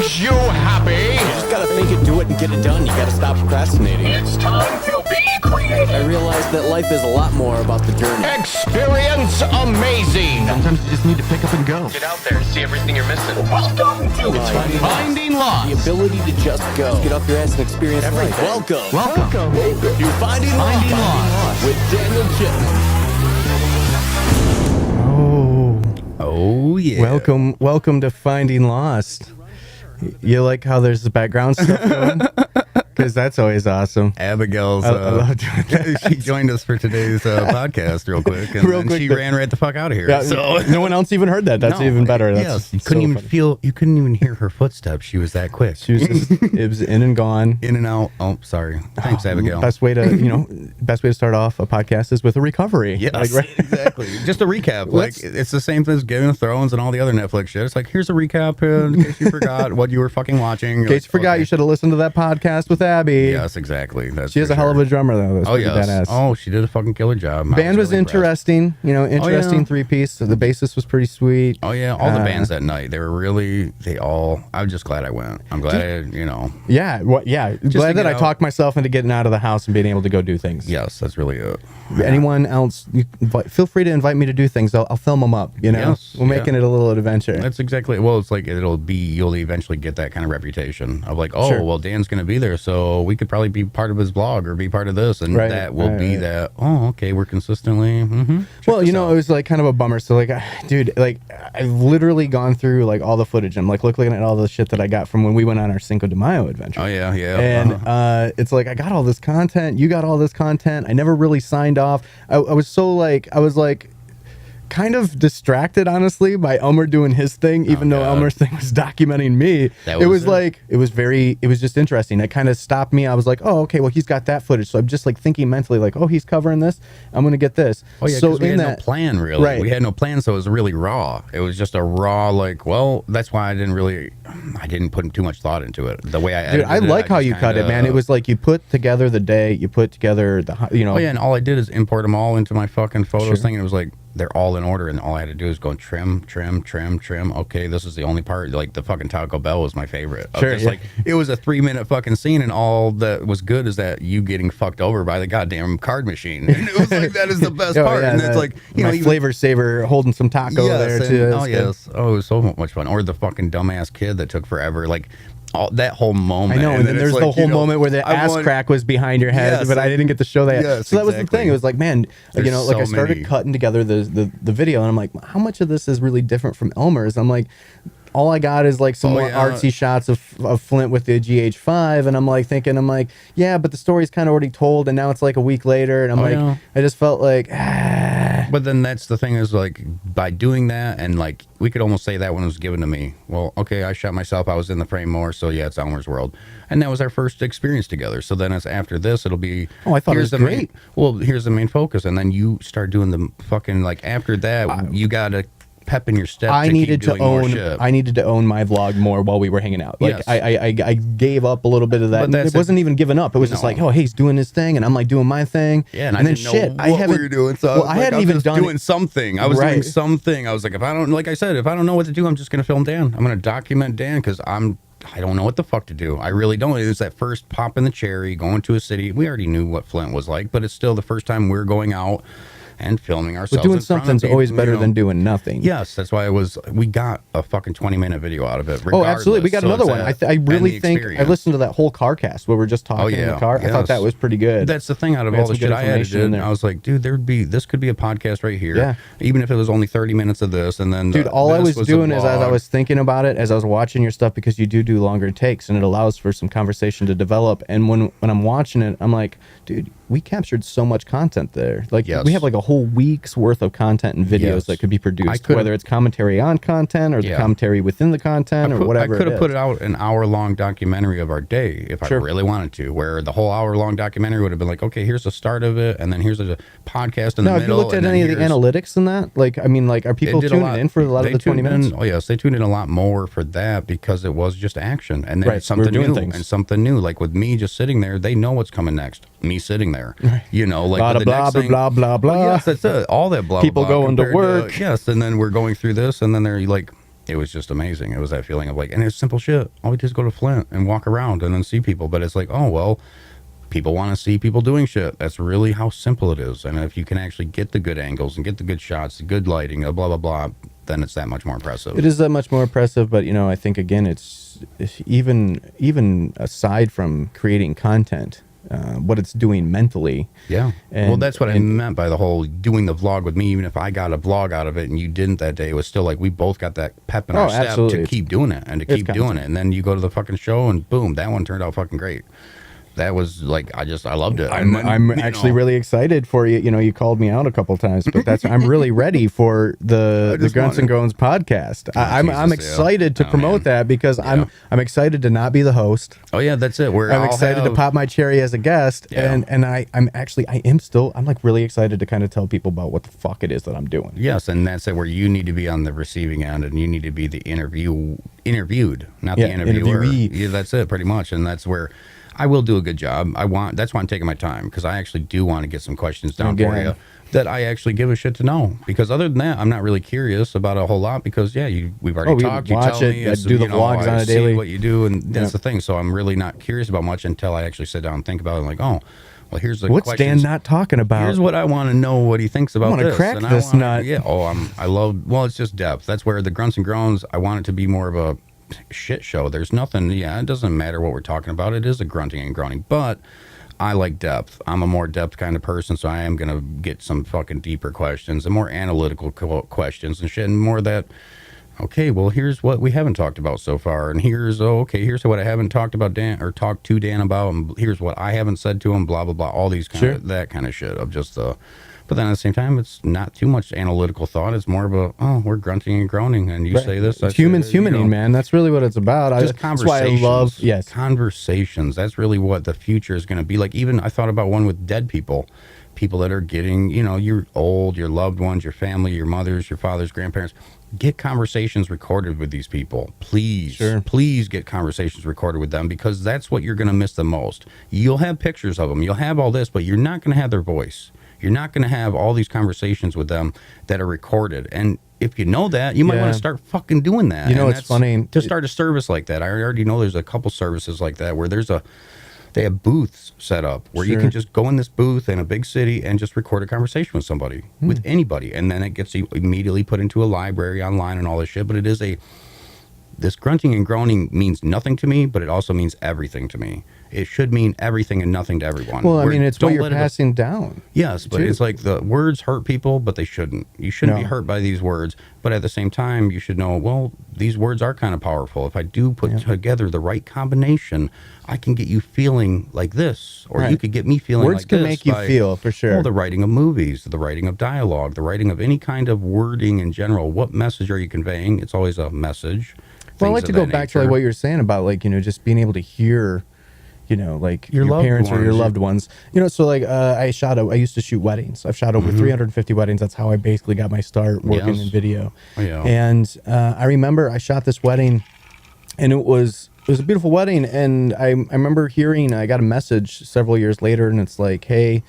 makes you happy. You just gotta think it, do it, and get it done. You gotta stop procrastinating. It's time to be creative. I realized that life is a lot more about the journey. Experience amazing. Sometimes you just need to pick up and go. Get out there and see everything you're missing. Welcome to Finding Lost. The ability to just go. Get off your ass and experience everything. Welcome. You're Finding Lost with Daniel Chipman. Oh yeah. Welcome to Finding Lost. You like how there's the background stuff going? Because that's always awesome. Abigail's, I love doing that. she joined us for today's podcast real quick, and then she ran right the fuck out of here. Yeah, so no one else even heard that. That's even better. That's you couldn't even hear her footsteps. She was that quick. She was just, it was in and gone. In and out. Oh, sorry. Thanks, Abigail. Best way to start off a podcast is with a recovery. Yes, exactly. Just a recap. Like it's the same thing as Game of Thrones and all the other Netflix shit. It's like, here's a recap in case you forgot what you were fucking watching. In case you forgot, you should have listened to that podcast with Abby. Yes, exactly. She has a hell of a drummer though. That's badass. Oh, she did a fucking killer job. Band was really interesting. Interesting three-piece. So the bassist was pretty sweet. Oh yeah, all the bands that night. They were really. I'm just glad I went. I'm glad Yeah. Glad that I talked myself into getting out of the house and being able to go do things. Yes, that's really it. Anyone else, feel free to invite me to do things. I'll film them up. Yes, we're making it a little adventure. That's exactly. Well, it's like you'll eventually get that kind of reputation of like, well, Dan's going to be there, so we could probably be part of his vlog or be part of this, and that will be that. Oh, okay, we're consistently. Well, it was like kind of a bummer. So like, dude, like I've literally gone through like all the footage. I'm like looking at all the shit that I got from when we went on our Cinco de Mayo adventure. Oh yeah. And it's like I got all this content. You got all this content. I never really signed off. I was kind of distracted, honestly, by Elmer doing his thing, even though Elmer's thing was documenting me. It was just interesting. It kind of stopped me. I was like, oh, okay, well, he's got that footage. So I'm just like thinking mentally, like, oh, he's covering this. I'm going to get this. Oh, yeah, so we had no plan, really. Right. We had no plan, so it was really raw. It was just a raw, that's why I didn't put too much thought into it. The way I edited I like how you cut it, man. It was like you put together the day, you put together the, Oh, yeah, and all I did is import them all into my fucking photos thing, and it was like, they're all in order, and all I had to do is go trim. Okay, this is the only part. Like the fucking Taco Bell was my favorite. Like it was a 3-minute fucking scene, and all that was good is that you getting fucked over by the goddamn card machine. And it was like that is the best part. And it's like flavor saver holding some taco there too. It was so much fun. Or the fucking dumbass kid that took forever. Like. That whole moment. I know, and then there's the whole moment where the ass crack was behind your head, but I didn't get to show that. Yes, so that was the thing. It was like, man, I started cutting together the video, and I'm like, how much of this is really different from Elmer's? I'm like, all I got is like some more artsy shots of Flint with the GH5, and I'm like thinking, yeah, but the story's kind of already told, and now it's like a week later, and I just felt like, But then that's the thing is like by doing that, and like we could almost say that when it was given to me. Well, okay, I shot myself, I was in the frame more, so yeah, it's Elmer's World, and that was our first experience together. So then as after this, it'll be I thought it was great. Here's the main focus, and then you start doing the fucking like after that, you gotta pep in your step. I needed to own my vlog more while we were hanging out. Like I gave up a little bit of that. And it wasn't even giving up. It was just like, oh, hey, he's doing his thing, and I'm like doing my thing. Yeah, and then shit, I haven't. What were you doing? So I hadn't even done doing something. I was doing something. I was like, if I don't know what to do, I'm just gonna film Dan. I'm gonna document Dan because I don't know what the fuck to do. I really don't. It was that first pop in the cherry, going to a city. We already knew what Flint was like, but it's still the first time we're going out and filming ourselves. But doing something's always better than doing nothing. Yes, that's why we got a fucking 20-minute video out of it. Oh, absolutely. We got another one. I really think I listened to that whole car cast where we're just talking in the car. I thought that was pretty good. That's the thing out of all the shit I edited. I was like, dude, this could be a podcast right here. Yeah. Even if it was only 30 minutes of this, and then all I was doing is as I was thinking about it, as I was watching your stuff, because you do longer takes, and it allows for some conversation to develop. And when I'm watching it, I'm like, dude, we captured so much content there. Like we have like a whole week's worth of content and videos that could be produced, whether it's commentary on content or the commentary within the content or whatever. I could have put out an hour-long documentary of our day if I really wanted to, where the whole hour-long documentary would have been like, okay, here's the start of it, and then here's a podcast in the middle. Have you looked at any of the analytics in that? Like, I mean, like, are people tuning in for a lot of the 20 minutes? Oh yes, they tuned in a lot more for that because it was just action, and then it's something new and something new. Like with me just sitting there, they know what's coming next. Me sitting there, like blah blah blah. Yes, that's it. All that blah. People blah, going to work. Yes, and then we're going through this, and then they're like, it was just amazing. It was that feeling of like, and it's simple shit. All we do is go to Flint and walk around and then see people. But it's like, oh, well, people want to see people doing shit. That's really how simple it is. And if you can actually get the good angles and get the good shots, the good lighting, blah, blah, blah, then it's that much more impressive. It is that much more impressive. But, you know, I think, again, it's even aside from creating content, what it's doing mentally. Yeah. And, well, that's what I meant by the whole doing the vlog with me. Even if I got a vlog out of it and you didn't that day, it was still like we both got that pep in our step to keep doing it and to keep doing it. And then you go to the fucking show and boom, that one turned out fucking great. That was like, I loved it. I'm actually really excited for you. You know, you called me out a couple times, but I'm really ready for the Grunts and Groans podcast. I'm excited to promote that because I'm excited to not be the host. Oh yeah, that's it. I'm excited to pop my cherry as a guest, and I'm like really excited to kind of tell people about what the fuck it is that I'm doing. Yes, and that's it. Where you need to be on the receiving end, and you need to be the interviewed, not the interviewer. Yeah, that's it, pretty much, and that's where I will do a good job. That's why I'm taking my time, because I actually do want to get some questions down for you that I actually give a shit to know. Because other than that, I'm not really curious about a whole lot. Because we've already talked. You tell me, do the vlogs on a daily. What you do, and that's the thing. So I'm really not curious about much until I actually sit down and think about it. And like, oh, well, here's the what's questions. Dan not talking about? Here's what I want to know. What he thinks about this. I want to crack this nut. Yeah. Oh, I love. Well, it's just depth. That's where the Grunts and Groans. I want it to be more of a shit show. There's nothing. It doesn't matter what we're talking about. It is a grunting and groaning, but I like depth. I'm a more depth kind of person, so I am gonna get some fucking deeper questions and more analytical questions and shit, and more that, okay, well, here's what we haven't talked about so far, and here's what I haven't talked about talked to Dan about, and here's what I haven't said to him, blah blah blah, all these kind of that kind of shit of just the. But then at the same time, it's not too much analytical thought. It's more of we're grunting and groaning, and you say this. It's humaning, man. That's really what it's about. Just conversations. That's why I love conversations. That's really what the future is going to be like. Even I thought about one with dead people that are getting, you're old, your loved ones, your family, your mothers, your fathers, grandparents. Get conversations recorded with these people, please. Please get conversations recorded with them, because that's what you're going to miss the most. You'll have pictures of them, you'll have all this, but you're not going to have their voice. You're not going to have all these conversations with them that are recorded. And if you know that, you might want to start fucking doing that. It's funny. To start a service like that. I already know there's a couple services like that where they have booths set up where you can just go in this booth in a big city and just record a conversation with somebody, with anybody. And then it gets immediately put into a library online and all this shit. But it is this grunting and groaning means nothing to me, but it also means everything to me. It should mean everything and nothing to everyone. Well, I mean, it's what you're passing down. Yes, but it's like the words hurt people, but they shouldn't. You shouldn't be hurt by these words. But at the same time, you should know, well, these words are kind of powerful. If I do put together the right combination, I can get you feeling like this. Or you could get me feeling like this. Words can make you feel, for sure. Well, the writing of movies, the writing of dialogue, the writing of any kind of wording in general. What message are you conveying? It's always a message. Well, I like to go back to like what you're saying about, like, just being able to hear, like your parents or your loved ones. So like I used to shoot weddings. I've shot over 350 weddings. That's how I basically got my start working in video. And I remember I shot this wedding, and it was a beautiful wedding. And I remember I got a message several years later, and it's like, hey,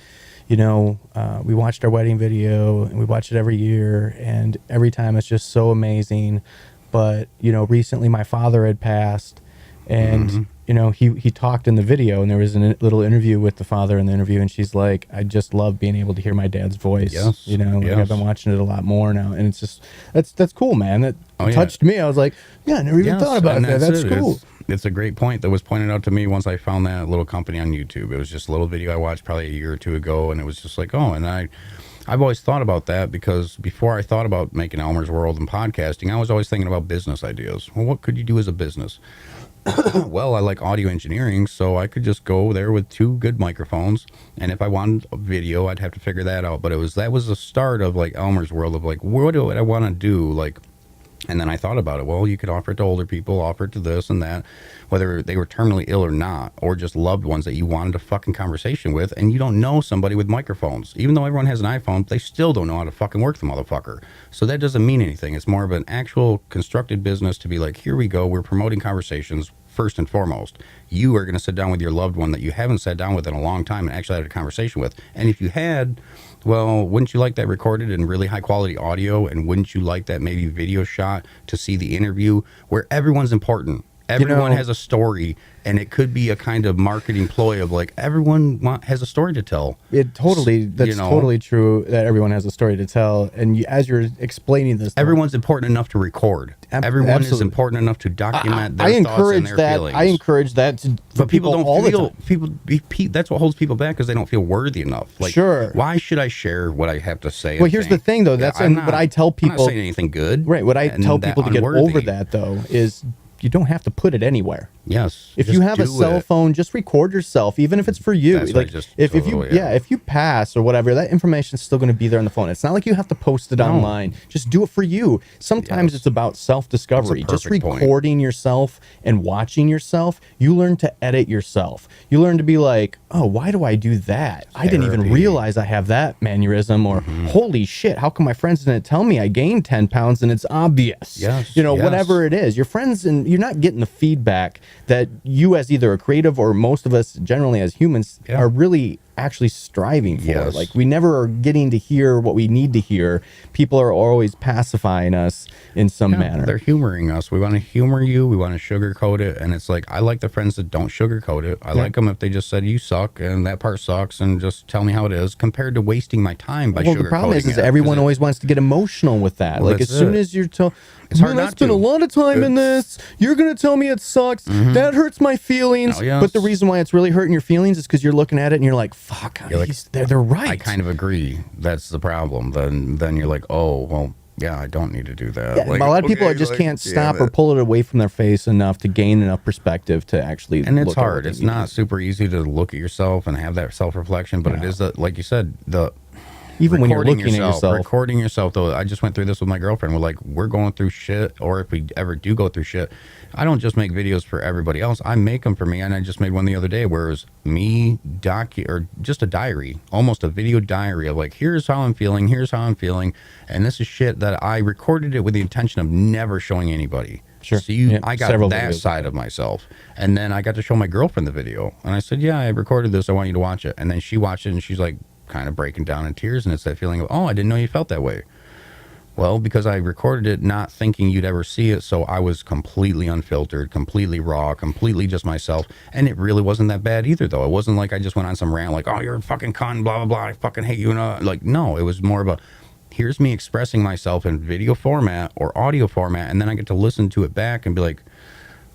we watched our wedding video, and we watch it every year, and every time it's just so amazing. But recently my father had passed, and he talked in the video, and there was a little interview with the father in the interview, and she's like, I just love being able to hear my dad's voice. I've been watching it a lot more now, and it's just that's cool, man. That touched me. I was like, I never even thought about that. That's cool. It's a great point that was pointed out to me once I found that little company on YouTube. It was just a little video I watched probably a year or two ago, and it was just like, I've always thought about that, because before I thought about making Elmer's World and podcasting, I was always thinking about business ideas. Well, what could you do as a business? Well, I like audio engineering, so I could just go there with 2 good microphones, and if I wanted a video, I'd have to figure that out. But that was the start of like Elmer's World, of like, what do I want to do? Like, and then I thought about it. Well, you could offer it to older people, offer it to this and that, whether they were terminally ill or not, or just loved ones that you wanted a fucking conversation with, and you don't know somebody with microphones. Even though everyone has an iPhone, they still don't know how to fucking work the motherfucker. So that doesn't mean anything. It's more of an actual constructed business to be like, here we go, we're promoting conversations first and foremost. You are going to sit down with your loved one that you haven't sat down with in a long time and actually had a conversation with. And if you had, well, wouldn't you like that recorded in really high quality audio? And wouldn't you like that maybe video shot to see the interview where everyone's important? Everyone has a story, and it could be a kind of marketing ploy of like everyone has a story to tell. That's totally true that everyone has a story to tell. And as you're explaining this, everyone's important enough to record. Everyone is important enough to document their thoughts and their feelings. I encourage that but people don't all feel the time. that's what holds people back, because they don't feel worthy enough. Like, sure, why should I share what I have to say? Well, here's the thing, though. That's what I tell people. I'm not saying anything good, right? What I tell people to get over that, though, is you don't have to put it anywhere. Yes. If you have a cell phone, just record yourself, even if it's for you. That's like if you pass or whatever, that information is still going to be there on the phone. It's not like you have to post it online. Just do it for you. Sometimes it's about self-discovery. Just recording yourself and watching yourself. You learn to edit yourself. You learn to be like, oh, why do I do that? I didn't even realize I have that mannerism. Or holy shit, how come my friends didn't tell me I gained 10 pounds and it's obvious? Yes. Whatever it is. Your friends, and you're not getting the feedback that you as either a creative or most of us generally as humans are really actually striving for. Yes. Like, we never are getting to hear what we need to hear. People are always pacifying us in some manner. They're humoring us. We want to humor you. We want to sugarcoat it. And it's like, I like the friends that don't sugarcoat it. I like them if they just said, you suck and that part sucks, and just tell me how it is, compared to wasting my time by sugarcoating it. Well, the problem is everyone always wants to get emotional with that. Well, like, as soon as you're told, it's hard not I spent a lot of time in this, you're going to tell me it sucks. That hurts my feelings. Oh, yes. But the reason why it's really hurting your feelings is because you're looking at it and you're like, fuck, they're right. I kind of agree. That's the problem. Then you're like, oh, well, yeah, I don't need to do that. Yeah, like, a lot of people just can't stop or pull it away from their face enough to gain enough perspective to actually. And it's hard. It's not super easy to look at yourself and have that self-reflection, but it is, like you said, even when you're looking at yourself. Recording yourself, though. I just went through this with my girlfriend. We're going through shit, or if we ever do go through shit, I don't just make videos for everybody else. I make them for me, and I just made one the other day where it was me or just a diary, almost a video diary of like, here's how I'm feeling, and this is shit that I recorded it with the intention of never showing anybody. Sure. So I got that side of myself. And then I got to show my girlfriend the video. And I said, yeah, I recorded this. I want you to watch it. And then she watched it, and she's like kind of breaking down in tears. And it's that feeling of, oh, I didn't know you felt that way. Well, because I recorded it not thinking you'd ever see it. So I was completely unfiltered, completely raw, completely just myself. And it really wasn't that bad either, though. It wasn't like I just went on some rant like, oh, you're a fucking cunt, blah, blah, blah. I fucking hate you. Like, no, it was more of a, here's me expressing myself in video format or audio format, and then I get to listen to it back and be like,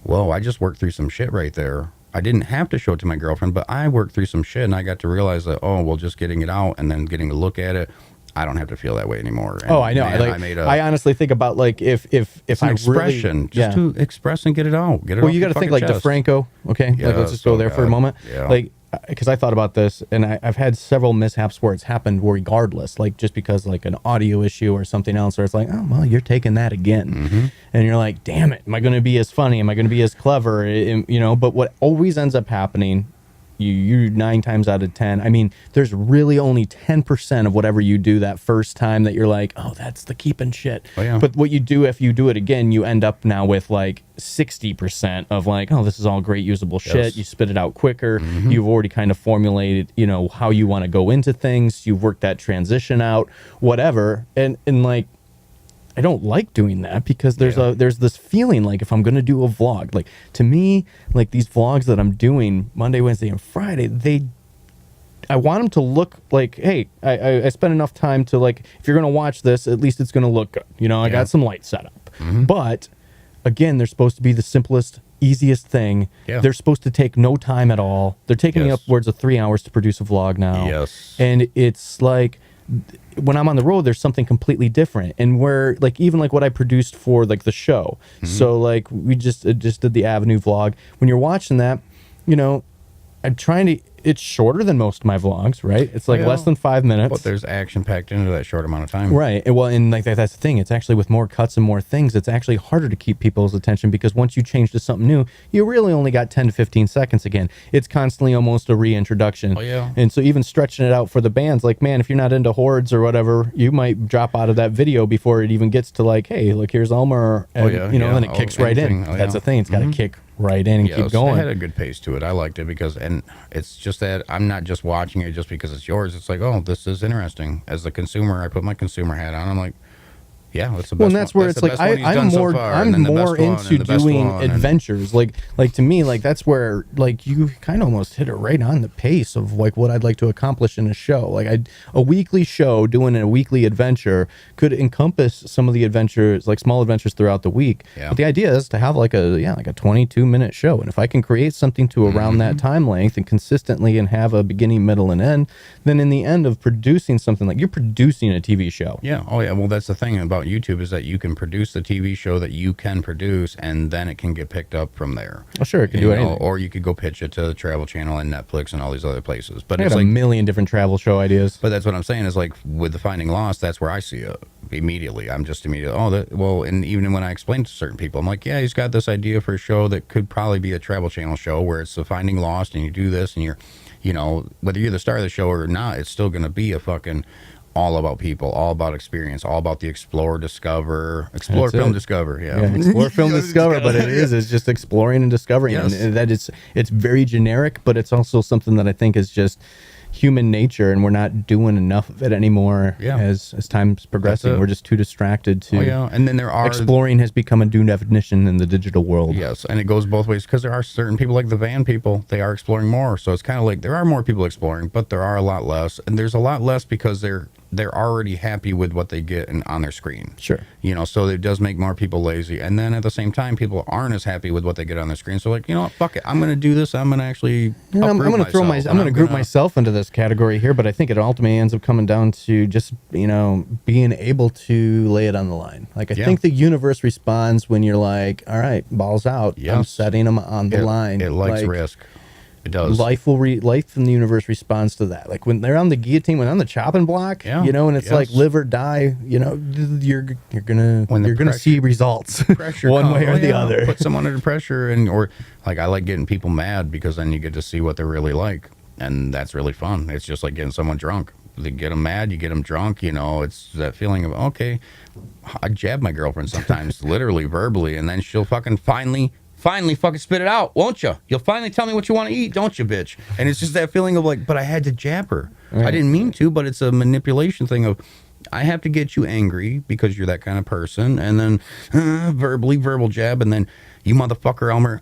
whoa, I just worked through some shit right there. I didn't have to show it to my girlfriend, but I worked through some shit, and I got to realize that, oh, well, just getting it out and then getting a look at it, I don't have to feel that way anymore. And I know. Man, I honestly think about like if an expression, just to express and get it out. Well, you got to think like DeFranco. Okay, yes, like, let's just go there for a moment. Yeah. Like, because I thought about this, and I've had several mishaps where it's happened regardless, like just because like an audio issue or something else, where it's like, oh well, you're taking that again, and you're like, damn it, am I going to be as funny? Am I going to be as clever? But what always ends up happening, you 9 times out of 10, I mean, there's really only 10% of whatever you do that first time that you're like, oh, that's the keeping shit. Oh, yeah. But what you do if you do it again, you end up now with like 60% of like, oh, this is all great usable shit. You spit it out quicker. You've already kind of formulated, how you want to go into things. You've worked that transition out, whatever. And like, I don't like doing that because there's this feeling like if I'm going to do a vlog, like to me, like these vlogs that I'm doing Monday, Wednesday, and Friday, I want them to look like, hey, I spent enough time to like, if you're going to watch this, at least it's going to look good. I got some light set up. But again, they're supposed to be the simplest, easiest thing. They're supposed to take no time at all. They're taking me upwards of 3 hours to produce a vlog now. And it's like, when I'm on the road, there's something completely different. And where like even like what I produced for like the show. So like we just did the Avenue vlog. When you're watching that, I'm trying to, it's shorter than most of my vlogs, right? It's like less than 5 minutes. But there's action packed into that short amount of time. Right. And like that's the thing. It's actually with more cuts and more things, it's actually harder to keep people's attention because once you change to something new, you really only got 10 to 15 seconds again. It's constantly almost a reintroduction. Oh, yeah. And so even stretching it out for the bands, like, man, if you're not into hordes or whatever, you might drop out of that video before it even gets to like, hey, look, here's Elmer. And, then it kicks right in. That's the thing. It's got to kick right in and keep going. It had a good pace to it. I liked it because, and it's just that I'm not just watching it just because it's yours. It's like, oh, this is interesting. As the consumer, I put my consumer hat on. I'm like, yeah, that's the best. Well, and that's where it's like I'm more into doing adventures. Like to me, like that's where like you kind of almost hit it right on the pace of like what I'd like to accomplish in a show. Like a weekly show doing a weekly adventure could encompass some of the adventures, like small adventures throughout the week. Yeah. But the idea is to have like a 22-minute show, and if I can create something to around that time length and consistently and have a beginning, middle, and end, then in the end of producing something like you're producing a TV show. Yeah. Oh yeah. Well, that's the thing about YouTube is that you can produce the TV show that you can produce, and then it can get picked up from there. Well, sure, it can do anything. Or you could go pitch it to the Travel Channel and Netflix and all these other places. But I it's got like a million different travel show ideas. But that's what I'm saying is like with the Finding Lost, that's where I see it immediately. I'm just immediately, and even when I explain to certain people, I'm like, yeah, he's got this idea for a show that could probably be a Travel Channel show where it's the Finding Lost, and you do this, and you're, whether you're the star of the show or not, it's still going to be a fucking all about people, all about experience, all about the explore, discover, explore, film, discover. Yeah, explore, film, discover. But it's just exploring and discovering. Yes. And that it's very generic, but it's also something that I think is just human nature, and we're not doing enough of it anymore. As time's progressing, we're just too distracted to. And then there are exploring has become a new definition in the digital world. Yes, and it goes both ways because there are certain people like the van people, they are exploring more. So it's kind of like there are more people exploring, but there are a lot less, and there's a lot less because they're already happy with what they get on their screen. Sure. So it does make more people lazy. And then at the same time, people aren't as happy with what they get on their screen. So like, what, fuck it. I'm going to do this. I'm going to actually I'm going to group myself into this category here, but I think it ultimately ends up coming down to just, being able to lay it on the line. Like I think the universe responds when you're like, all right, balls out. Yes. I'm setting them on the line. It likes risk. It does. Life in the universe responds to that. Like when they're on the guillotine, when on the chopping block, and it's like live or die. You're gonna see results one way or the other. Put someone under pressure, or like I like getting people mad because then you get to see what they're really like, and that's really fun. It's just like getting someone drunk. You get them mad, you get them drunk. It's that feeling of okay. I jab my girlfriend sometimes, literally, verbally, and then she'll fucking finally fucking spit it out, won't you? You'll finally tell me what you want to eat, don't you, bitch? And it's just that feeling of like, but I had to jab her. Right. I didn't mean to, but it's a manipulation thing of, I have to get you angry because you're that kind of person, and then verbal jab, and then you motherfucker, Elmer,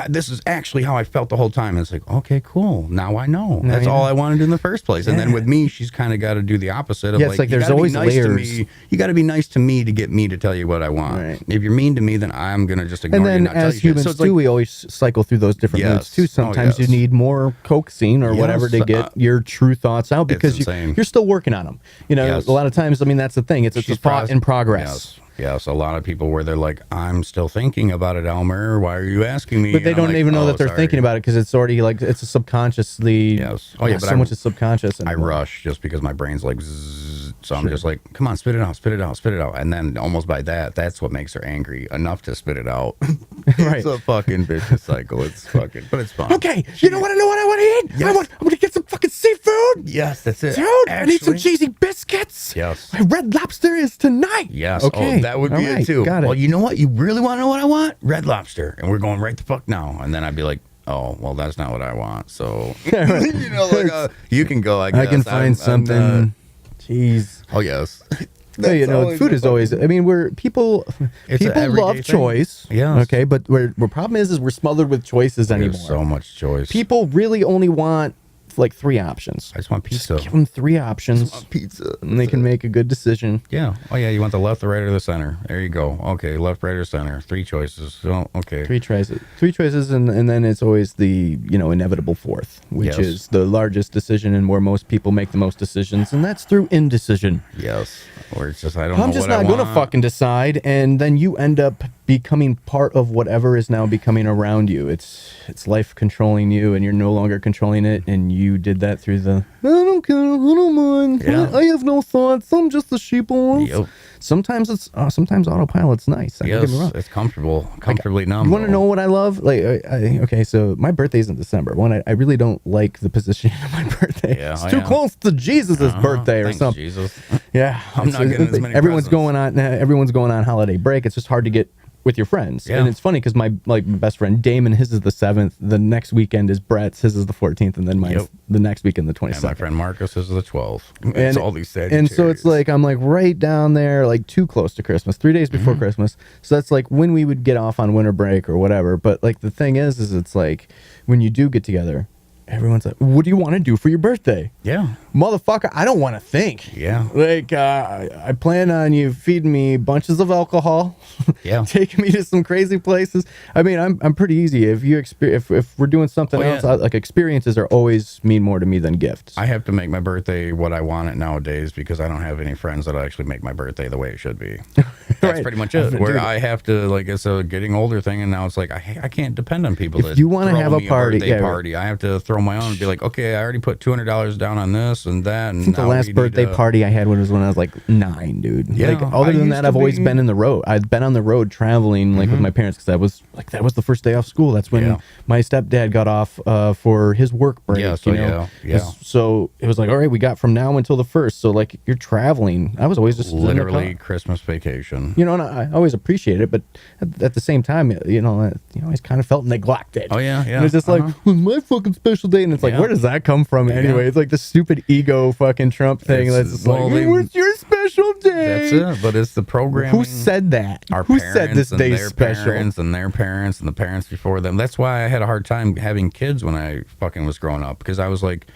this is actually how I felt the whole time. And it's like, okay, cool. Now I know. That's all I wanted in the first place. And then with me, she's kind of got to do the opposite of it's like there's always layers. You got to be nice to me to get me to tell you what I want. Right. If you're mean to me, then I'm going to just ignore you and not tell you. And then as humans too, we always cycle through those different moods too. Sometimes you need more coaxing or whatever to get your true thoughts out because you're still working on them. A lot of times, that's the thing. It's a thought in progress. Yes, a lot of people where they're like, I'm still thinking about it, Elmer. Why are you asking me? But they don't even know that they're thinking about it because it's already like it's a subconsciously. Yes. Oh yeah, but so much is subconscious. I rush just because my brain's like, zzz, so I'm just like, come on, spit it out, spit it out, spit it out, and then almost by that's what makes her angry enough to spit it out. Right. It's a fucking vicious cycle. It's fucking, but it's fun. Okay, you know what? I know what I want to eat. Yes. I'm gonna get some fucking seafood. Yes, that's it. Dude, I need some cheesy biscuits. Yes. My Red Lobster is tonight. Yes. Okay. Oh, that would be it too. Got it. Well, you know what? You really want to know what I want? Red Lobster. And we're going right the fuck now. And then I'd be like, oh, well, that's not what I want. So, you can go, I guess. I can find something. Jeez. Oh, yes. Food is always, people love choice. Yeah. Okay, but the problem is we're smothered with choices anymore. There's so much choice. People really only want like 3 options. I just want pizza. Just give them 3 options. I want pizza. And they can make a good decision. Yeah. Oh, yeah. You want the left, the right, or the center. There you go. Okay. Left, right, or center. 3 choices. Oh, okay. 3 choices. And then it's always the, inevitable 4th, which is the largest decision and where most people make the most decisions. And that's through indecision. Yes. Or it's just, I'm just not going to fucking decide. And then you end up becoming part of whatever is now becoming around you. It's life controlling you, and you're no longer controlling it. And you did that through the I don't care, I don't mind. Yeah. I have no thoughts. I'm just the sheeple. Yep. Sometimes sometimes autopilot's nice. Yes, it's comfortably numb. You want to know what I love? Okay, so my birthday's in December. I really don't like the position of my birthday. Yeah, it's too close to Jesus' birthday or something. Jesus. Yeah, I'm not getting as many everyone's going on holiday break. It's just hard to get with your friends. Yeah. And it's funny because my best friend Damon, his is the 7th. The next weekend is Brett's. His is the 14th, and then mine's the next weekend the 22nd. And my friend Marcus is the 12th. It's all these sad. And so it's like I'm like right down there, like too close to Christmas, 3 days before Christmas. So that's like when we would get off on winter break or whatever. But like the thing is it's like when you do get together, everyone's like, what do you want to do for your birthday? Yeah. Motherfucker, I don't want to think. Yeah. Like, I plan on you feeding me bunches of alcohol. Yeah. Taking me to some crazy places. I mean, I'm pretty easy. If you if we're doing something else, like experiences are always mean more to me than gifts. I have to make my birthday what I want it nowadays because I don't have any friends that actually make my birthday the way it should be. That's pretty much it. Where I have to, like, it's a getting older thing, and now it's like I can't depend on people. If you want to have a party, party, I have to throw my own and be like, okay, I already put $200 down on this and that. And I think the last birthday party I had was when I was like 9, dude. Yeah, like, other than that, I've always been in the road. I've been on the road traveling like with my parents because that was the first day off school. That's when my stepdad got off for his work break. Yeah, so So it was like, all right, we got from now until the 1st. So like you're traveling. I was always just literally Christmas vacation. You know, and I always appreciate it, but at the same time, you know, I always kind of felt neglected. Oh yeah. And it's just like, well, my fucking special day, and it's like, where does that come from anyway? It's like the stupid ego fucking Trump thing. That's just like, hey, what's your special day? That's it. But it's the programming. Who said that? Our Who parents said this and day's their special? Parents and their parents and the parents before them. That's why I had a hard time having kids when I fucking was growing up, because I was like,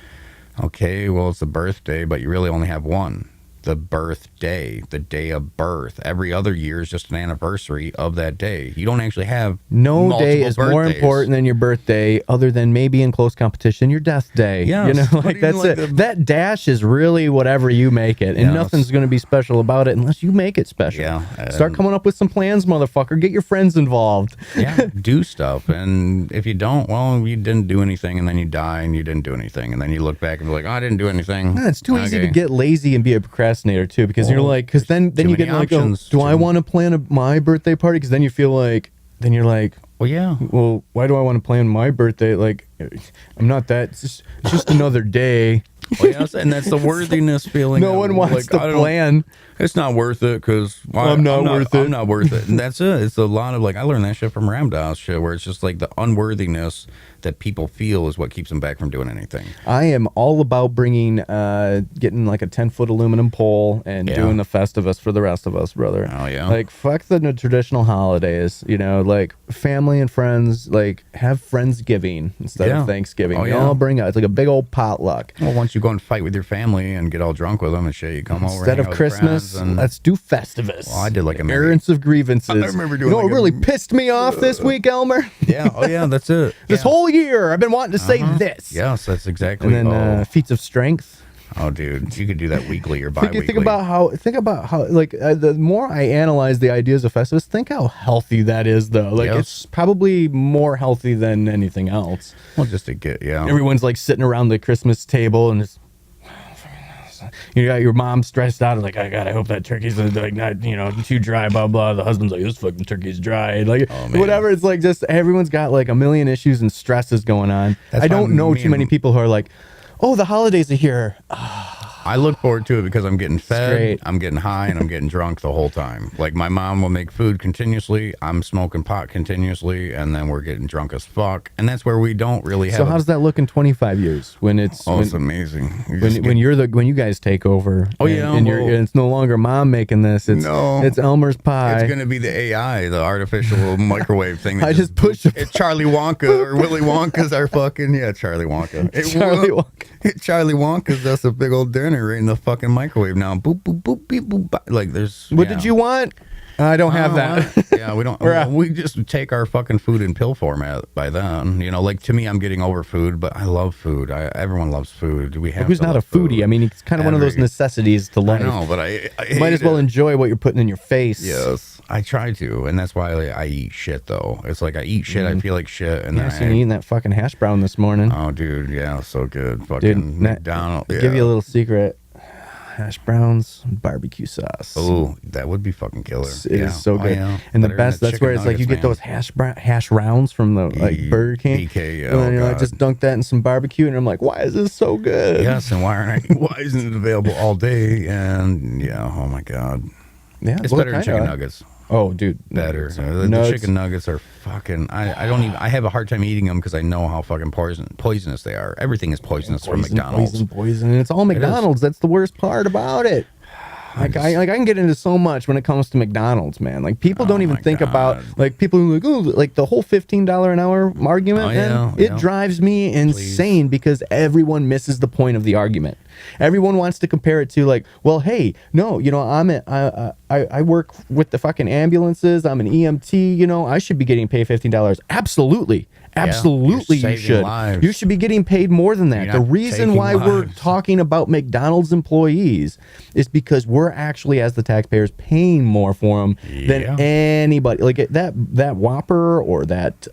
okay, well, it's a birthday, but you really only have one. The birthday, the day of birth. Every other year is just an anniversary of that day. You don't actually have no day is birthdays. More important than your birthday, other than maybe in close competition your death day. Yes, you know, like that's like it. That dash is really whatever you make it, and nothing's going to be special about it unless you make it special. Yeah, start coming up with some plans, motherfucker. Get your friends involved. Yeah, do stuff, and if you don't, well, you didn't do anything, and then you die, and you didn't do anything, and then you look back and be like, oh, I didn't do anything. No, it's too easy to get lazy and be a procrastinator too, because you're like, because then you get like, oh, do I want to plan my birthday party? Because then you feel like, then you're like, well, yeah, well, why do I want to plan my birthday? Like, I'm not that. It's just another day. Well, yes, and that's the worthiness feeling. No one wants to plan. It's not worth it because I'm not worth it. I'm not worth it, and that's it. It's a lot of like I learned that shit from Ramdas shit, where it's just like the unworthiness that people feel is what keeps them back from doing anything. I am all about bringing, getting like a 10-foot aluminum pole and doing the Festivus for the rest of us, brother. Oh yeah. Like fuck the traditional holidays, you know, like family and friends, like have Friendsgiving instead of Thanksgiving. Oh, you all bring out, it's like a big old potluck. Well, once you go and fight with your family and get all drunk with them and shit, you come over instead of Christmas. Let's do Festivus. Well, I did like a errands of grievances. I remember doing. You know what really pissed me off this week, Elmer? Yeah. Oh yeah, that's it. This whole year I've been wanting to say this. Yes, that's exactly. And then feats of strength. Oh, dude, you could do that weekly or bi-weekly. Think about how like the more I analyze the ideas of Festivus, think how healthy that is, though. Like it's probably more healthy than anything else. Well, just to get everyone's like sitting around the Christmas table and it's. You got your mom stressed out, like, I hope that turkey's like not, you know, too dry, blah blah. The husband's like, this fucking turkey's dry, like whatever. It's like just everyone's got like a million issues and stresses going on. I don't know too many people who are like, oh, the holidays are here. I look forward to it because I'm getting fed, I'm getting high, and I'm getting drunk the whole time. Like my mom will make food continuously, I'm smoking pot continuously, and then we're getting drunk as fuck. And that's where we don't really have. So how does that look in 25 years when it's? Oh, it's amazing. When you guys take over. Oh yeah, and it's no longer mom making this. It's Elmer's pie. It's gonna be the AI, the artificial microwave thing. I just push Charlie Wonka or Willy Wonka's our fucking Charlie Wonka. Charlie Wonka's that's a big old dinner right in the fucking microwave now. Boop boop boop beep boop. Like there's. What did you want? I don't have that. Yeah, we don't. We just take our fucking food in pill format by then. You know, like to me, I'm getting over food, but I love food. Everyone loves food. We have. Who's not a foodie? I mean, it's kind of one of those necessities to life. I know, but I might as well enjoy what you're putting in your face. Yes, I try to, and that's why I eat shit. Though it's like I eat shit, I feel like shit, and then I eating that fucking hash brown this morning. Oh, dude, yeah, so good. Fucking McDonald's. Give you a little secret. Hash browns, barbecue sauce. Oh, that would be fucking killer. It is so good. And the best, that's where it's like you get those hash rounds from the like Burger King. BK, and then you're like, just dunk that in some barbecue, and I'm like, why is this so good? Yes, and why isn't it available all day? And oh my god, yeah, it's better than chicken nuggets. Oh, dude, better. The chicken nuggets are fucking. I don't even. I have a hard time eating them because I know how fucking poisonous they are. Everything is poisonous from McDonald's. Poison, and it's all McDonald's. That's the worst part about it. Like I can get into so much when it comes to McDonald's, man. Like people don't even think about like people who like, oh, like the whole $15 an hour argument. It drives me insane because everyone misses the point of the argument. Everyone wants to compare it to like, well, hey, no, you know, I work with the fucking ambulances. I'm an EMT. You know, I should be getting paid $15. Absolutely. Absolutely, you should. Lives. You should be getting paid more than that. The reason why we're talking about McDonald's employees is because we're actually, as the taxpayers, paying more for them than anybody. Like that Whopper or that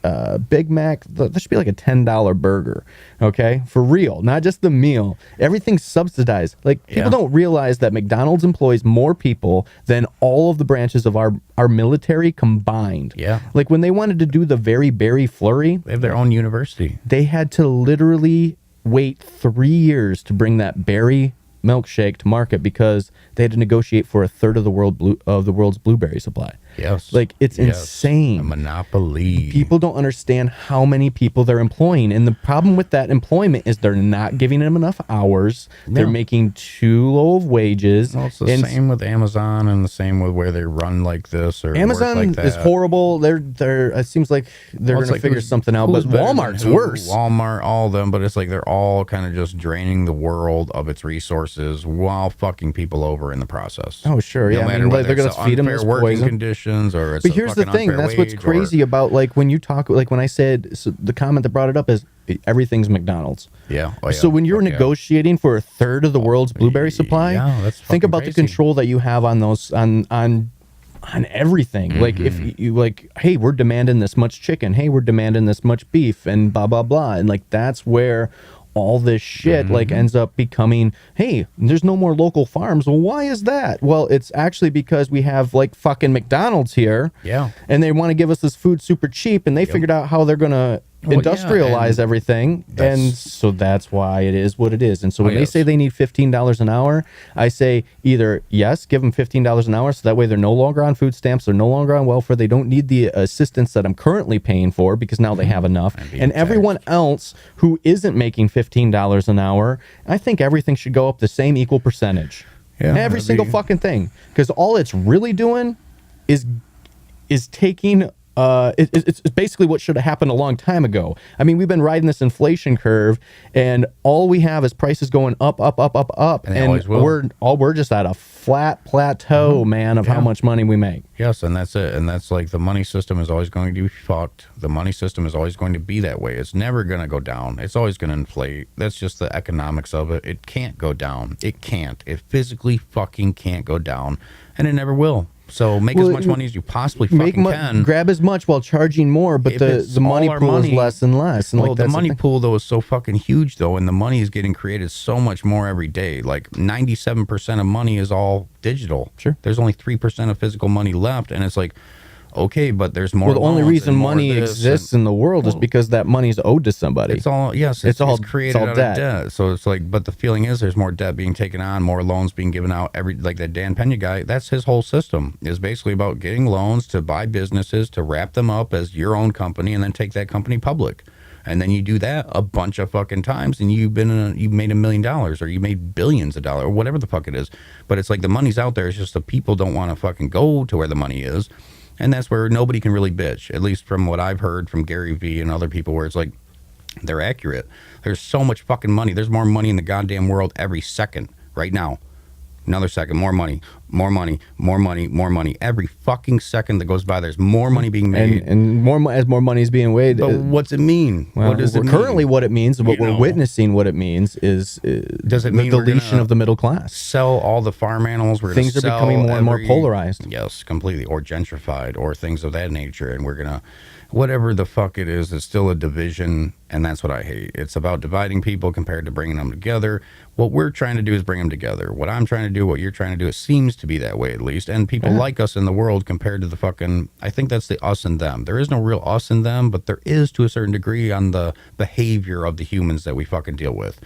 Big Mac, that should be like a $10 burger. Okay, for real, not just the meal. Everything's subsidized. Like people don't realize that McDonald's employs more people than all of the branches of our military combined. Yeah, like when they wanted to do the Very Berry Flurry. They have their own university. They had to literally wait 3 years to bring that berry milkshake to market because they had to negotiate for a third of the world's blueberry supply. Yes. Like it's insane. A monopoly. People don't understand how many people they're employing. And the problem with that employment is they're not giving them enough hours. No. They're making too low of wages. Well, it's the same with Amazon and the same with where they run like this or Amazon like that. Is horrible. They're it seems like they're going to figure something out, but Walmart's worse. Walmart, all of them, but it's like they're all kind of just draining the world of its resources while fucking people over in the process. Oh, sure. No matter whether they're going to feed them this poison. Conditions or it's but here's the thing, that's what's crazy about like when you talk, like when I said, so the comment that brought it up is everything's McDonald's. Yeah. So when you're negotiating for a third of the world's blueberry supply, think about the control that you have on those on everything. Mm-hmm. Like if you like, hey, we're demanding this much chicken, hey, we're demanding this much beef, and blah blah blah, and like that's where all this shit like ends up becoming, hey, there's no more local farms. Well, why is that? Well, it's actually because we have like fucking McDonald's here. Yeah. And they want to give us this food super cheap, and they figured out how they're going to industrialize everything. And so that's why it is what it is. And so when they say they need $15 an hour, I say either yes, give them $15 an hour so that way they're no longer on food stamps, they're no longer on welfare, they don't need the assistance that I'm currently paying for because now they have enough. And everyone else who isn't making $15 an hour, I think everything should go up the same equal percentage. Yeah, every single fucking thing. Because all it's really doing is taking it's basically what should have happened a long time ago. I mean, we've been riding this inflation curve, and all we have is prices going up, and we're just at a flat plateau, man, of how much money we make. Yes, and that's it. And that's like the money system is always going to be fucked. The money system is always going to be that way. It's never going to go down. It's always going to inflate. That's just the economics of it. It can't go down. It can't. It physically fucking can't go down, and it never will. So make as much money as you possibly fucking can. Grab as much while charging more, but the money pool is less and less. And well, the money pool, though, is so fucking huge, though, and the money is getting created so much more every day. Like 97% of money is all digital. Sure. There's only 3% of physical money left, and it's like, okay, but there's more. Well, the only reason money exists in the world is because that money's owed to somebody. It's all it's all created out of debt. So it's like, but the feeling is there's more debt being taken on, more loans being given out. Like that Dan Pena guy, that's his whole system is basically about getting loans to buy businesses, to wrap them up as your own company, and then take that company public. And then you do that a bunch of fucking times, and you've made $1 million, or you made billions of dollars, or whatever the fuck it is. But it's like the money's out there. It's just the people don't want to fucking go to where the money is. And that's where nobody can really bitch, at least from what I've heard from Gary Vee and other people, where it's like, they're accurate. There's so much fucking money. There's more money in the goddamn world every second right now. Another second, more money, more money, more money, more money. Every fucking second that goes by, there's more money being made. And more as more money is being made. But what's it mean? Well, what does it mean? Currently what it means, what we're witnessing, what it means is does it mean the deletion of the middle class. Sell all the farm animals. Things are becoming more and more polarized. Yes, completely. Or gentrified or things of that nature. And we're going to, whatever the fuck it is, it's still a division. And that's what I hate. It's about dividing people compared to bringing them together. What we're trying to do is bring them together. What I'm trying to do, what you're trying to do, it seems to be that way at least. And people like us in the world compared to the fucking, I think that's the us and them. There is no real us and them, but there is to a certain degree on the behavior of the humans that we fucking deal with.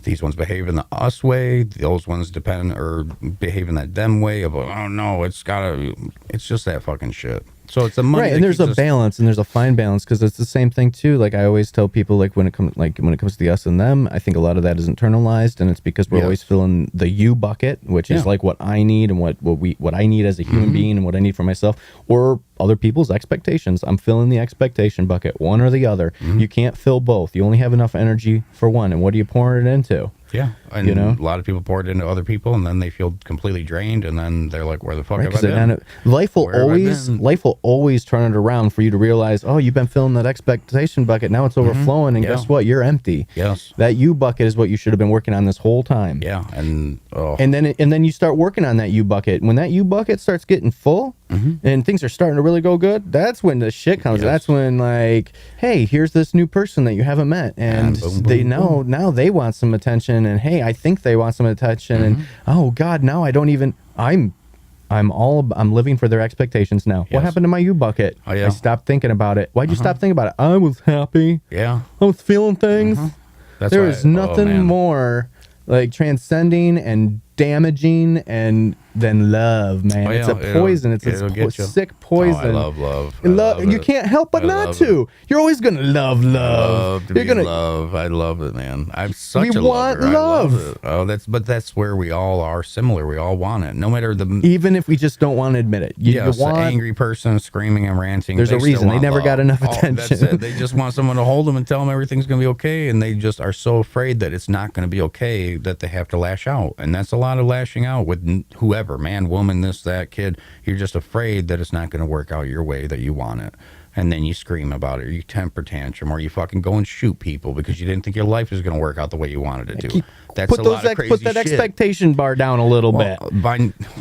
these ones behave in the us way, those ones depend or behave in that them way of, oh no, it's just that fucking shit. So it's a money right, and there's a balance, and there's a fine balance, because it's the same thing too. Like I always tell people, like when it comes to the us and them, I think a lot of that is internalized, and it's because we're always filling the you bucket, which is like what I need and what I need as a human being and what I need for myself, or other people's expectations. I'm filling the expectation bucket, one or the other. You can't fill both. You only have enough energy for one, and what are you pouring it into? Yeah, and a lot of people pour it into other people, and then they feel completely drained, and then they're like, "Where the fuck have I been?" Life will always turn it around for you to realize, oh, you've been filling that expectation bucket, now it's overflowing, and guess what? You're empty. Yes, that you bucket is what you should have been working on this whole time. Yeah, and then you start working on that you bucket. When that you bucket starts getting full, and things are starting to really go good, that's when the shit comes. Yes. That's when, like, hey, here's this new person that you haven't met, and they now they want some attention. And hey, I think they want some attention, and oh god, now I don't even. I'm living for their expectations now. What happened to my you bucket? Oh, yeah. I stopped thinking about it. Why'd you stop thinking about it? I was happy. Yeah, I was feeling things. There is nothing more like transcending and damaging and than love, man. It's a poison. It's a sick poison. I love love. You can't help but not to. You're always gonna love. You're gonna love. I love it, man. I'm such a lover. We want love. I love it. That's where we all are similar. We all want it, no matter even if we just don't want to admit it. You want an angry person screaming and ranting. There's a reason they never got enough attention. That's it. They just want someone to hold them and tell them everything's gonna be okay, and they just are so afraid that it's not gonna be okay that they have to lash out, and that's a lot of lashing out with whoever, man, woman, this, that, kid. You're just afraid that it's not going to work out your way that you want it. And then you scream about it, or you temper tantrum, or you fucking go and shoot people because you didn't think your life was going to work out the way you wanted it to. That's a lot of crazy Put that expectation bar down a little bit.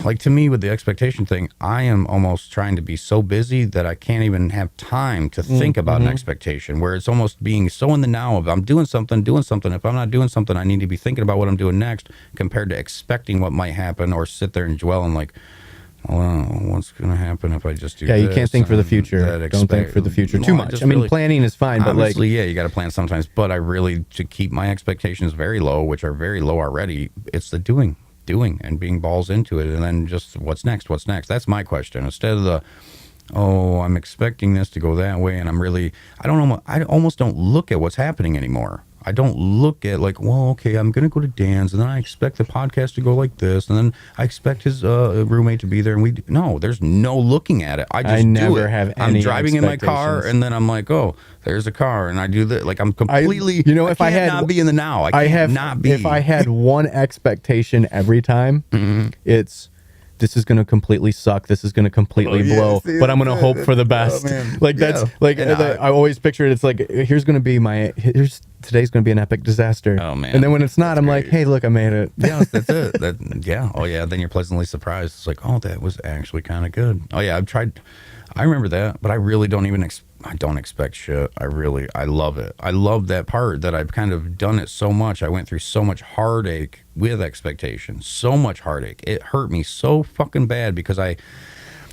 Like, to me, with the expectation thing, I am almost trying to be so busy that I can't even have time to think about an expectation, where it's almost being so in the now of, I'm doing something. If I'm not doing something, I need to be thinking about what I'm doing next, compared to expecting what might happen, or sit there and dwell on, like, well, what's going to happen if I just do this? You can't think for the future. Don't think for the future too much. I mean, planning is fine, but like... you got to plan sometimes, but I really, to keep my expectations very low, which are very low already, it's the doing and being balls into it, and then just what's next? That's my question. Instead of the, oh, I'm expecting this to go that way, and I almost don't look at what's happening anymore. I don't look at like, well, okay, I'm going to go to Dan's, and then I expect the podcast to go like this, and then I expect his roommate to be there, and no, there's no looking at it. I never have any. I'm driving in my car, and then I'm like, oh, there's a car, and I do that. Like, I'm completely. If I had not be in the now, I can't not be. If I had one expectation every time, it's, this is going to completely suck. This is going to completely blow. But I'm going to hope for the best. I always picture it. It's like, today's going to be an epic disaster. Oh, man. And then when it's not, I'm like, hey, look, I made it. Yeah, that's it. Oh, yeah. Then you're pleasantly surprised. It's like, oh, that was actually kind of good. Oh, yeah. I remember that, but I really don't even I don't expect shit. I love it. I love that part that I've kind of done it so much. I went through so much heartache with expectations. So much heartache. It hurt me so fucking bad because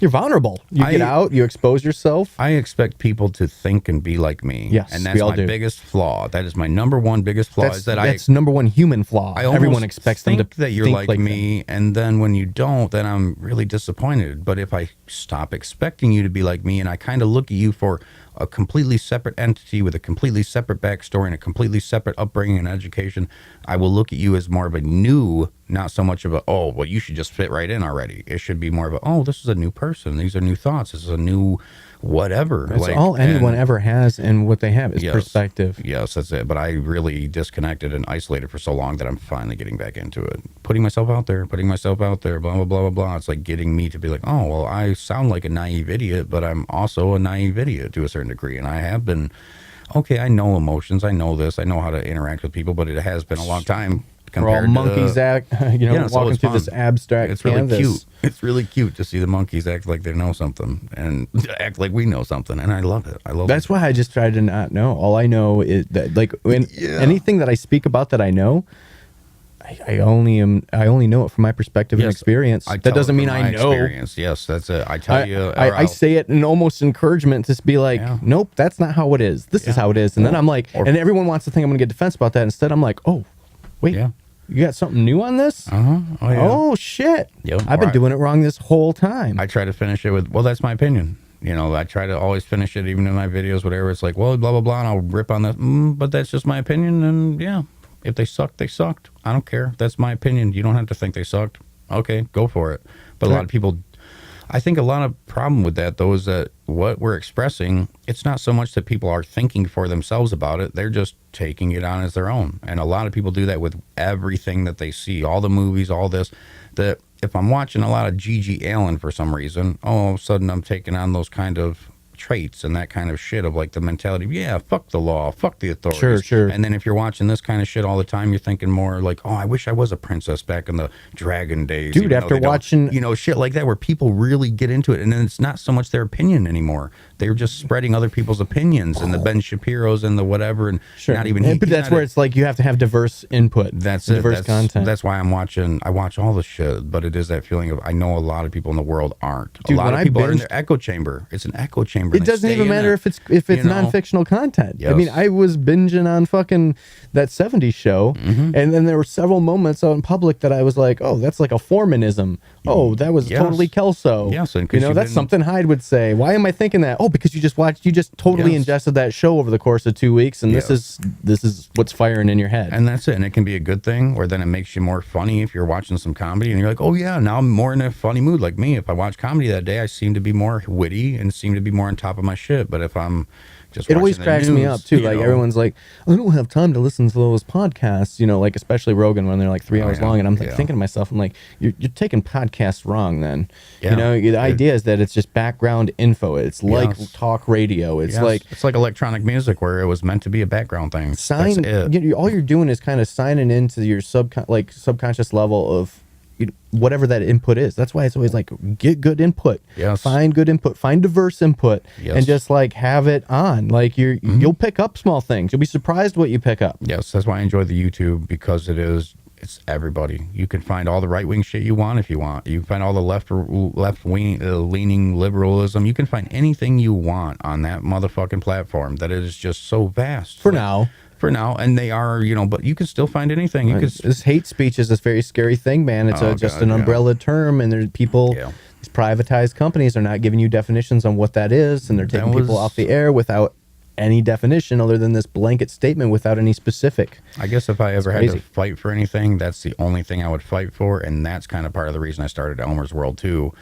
you're vulnerable. You get out, you expose yourself. I expect people to think and be like me. Yes, and that's my biggest flaw. That is my number one biggest flaw. That's number one human flaw. Everyone expects them to that you're think like me, and then when you don't, then I'm really disappointed. But if I stop expecting you to be like me, and I kind of look at you for a completely separate entity with a completely separate backstory and a completely separate upbringing and education, I will look at you as more of a new, not so much of a, oh, well, you should just fit right in already. It should be more of a, oh, this is a new person. These are new thoughts. This is a new whatever. That's all anyone ever has, and what they have is perspective. Yes, that's it. But I really disconnected and isolated for so long that I'm finally getting back into it. Putting myself out there, blah, blah, blah, blah, blah, blah. It's like getting me to be like, oh, well, I sound like a naive idiot, but I'm also a naive idiot to a certain degree. And I have been, okay, I know emotions. I know this. I know how to interact with people, but it has been a long time. We're all monkeys walking through this abstract It's really canvas. cute. It's really cute to see the monkeys act like they know something and act like we know something, and I love it. That's why I just try to not know. All I know is that, like, anything that I speak about that I know, I only know it from my perspective and experience. That doesn't mean I know. Experience. Yes, that's it. I tell you. I say it in almost encouragement to be like, nope, that's not how it is. This is how it is. And then I'm like, and everyone wants to think I'm going to get defense about that. Instead, I'm like, oh, Wait, Yeah. you got something new on this? Oh, yeah. Oh, shit. Yep. I've been Right. doing it wrong this whole time. I try to finish it with, well, that's my opinion. You know, I try to always finish it, even in my videos, whatever. It's like, well, blah, blah, blah, and I'll rip on that. But that's just my opinion, and yeah, if they sucked, they sucked. I don't care. That's my opinion. You don't have to think they sucked. Okay, go for it. But a lot of people, I think a lot of problem with that, though, is that what we're expressing, it's not so much that people are thinking for themselves about it. They're just taking it on as their own. And a lot of people do that with everything that they see, all the movies, all this, that if I'm watching a lot of G.G. Allen for some reason, all of a sudden I'm taking on those kind of traits and that kind of shit of like the mentality of, yeah, fuck the law, fuck the authorities. Sure. And then if you're watching this kind of shit all the time, you're thinking more like, oh, I wish I was a princess back in the dragon days. Dude, even though after they don't. watching- You know, shit like that where people really get into it. And then it's not so much their opinion anymore. They're just spreading other people's opinions and the Ben Shapiro's and the whatever. And not even... But that's where it's like you have to have diverse input. That's it. Diverse content. That's why I watch all the shit, but it is that feeling of, I know a lot of people in the world aren't. Dude, a lot when of I people are in binged- their echo chamber. It's an echo chamber. It doesn't even matter if it's you know? non-fictional content. Yes. I mean, I was binging on fucking that 70s show, and then there were several moments out in public that I was like, oh, that's like a Foremanism. Oh, that was Yes. totally Kelso. Yes, and 'cause you know, you've that's been- something Hyde would say. Why am I thinking that? Oh, because you just totally Yes. ingested that show over the course of 2 weeks, and Yes. this is what's firing in your head. And that's it. And it can be a good thing, or then it makes you more funny if you're watching some comedy and you're like, oh, yeah, now I'm more in a funny mood. Like me, if I watch comedy that day, I seem to be more witty and seem to be more on top of my shit. But if I'm just It always watching the cracks me news, up too. you Like know, everyone's like, I don't have time to listen to those podcasts, you know, like especially Rogan when they're like 3 hours yeah. long. And I'm like Yeah. thinking to myself, I'm like, you're taking podcasts wrong then. Yeah. You know, the idea is that it's just background info. It's like Yes. talk radio. It's yes, it's like electronic music where it was meant to be a background thing. sign. That's it. All you're doing is kind of signing into your subconscious level of whatever that input is. That's why it's always like, get good input. Yes. Find good input. Find diverse input. Yes. And just like have it on. Like you'll pick up small things. You'll be surprised what you pick up. Yes, that's why I enjoy the YouTube, because it's everybody. You can find all the right wing shit you want if you want. You can find all the left wing leaning liberalism. You can find anything you want on that motherfucking platform. That it is just so vast For now. For now, and they are, you know, but you can still find anything. You can. This hate speech is this very scary thing, man. It's just God, an yeah. umbrella term, and there's people. Yeah. These privatized companies are not giving you definitions on what that is, and they're taking people off the air without any definition other than this blanket statement without any specific. I guess if I ever had crazy. to fight for anything, that's the only thing I would fight for, and that's kind of part of the reason I started Elmer's World too,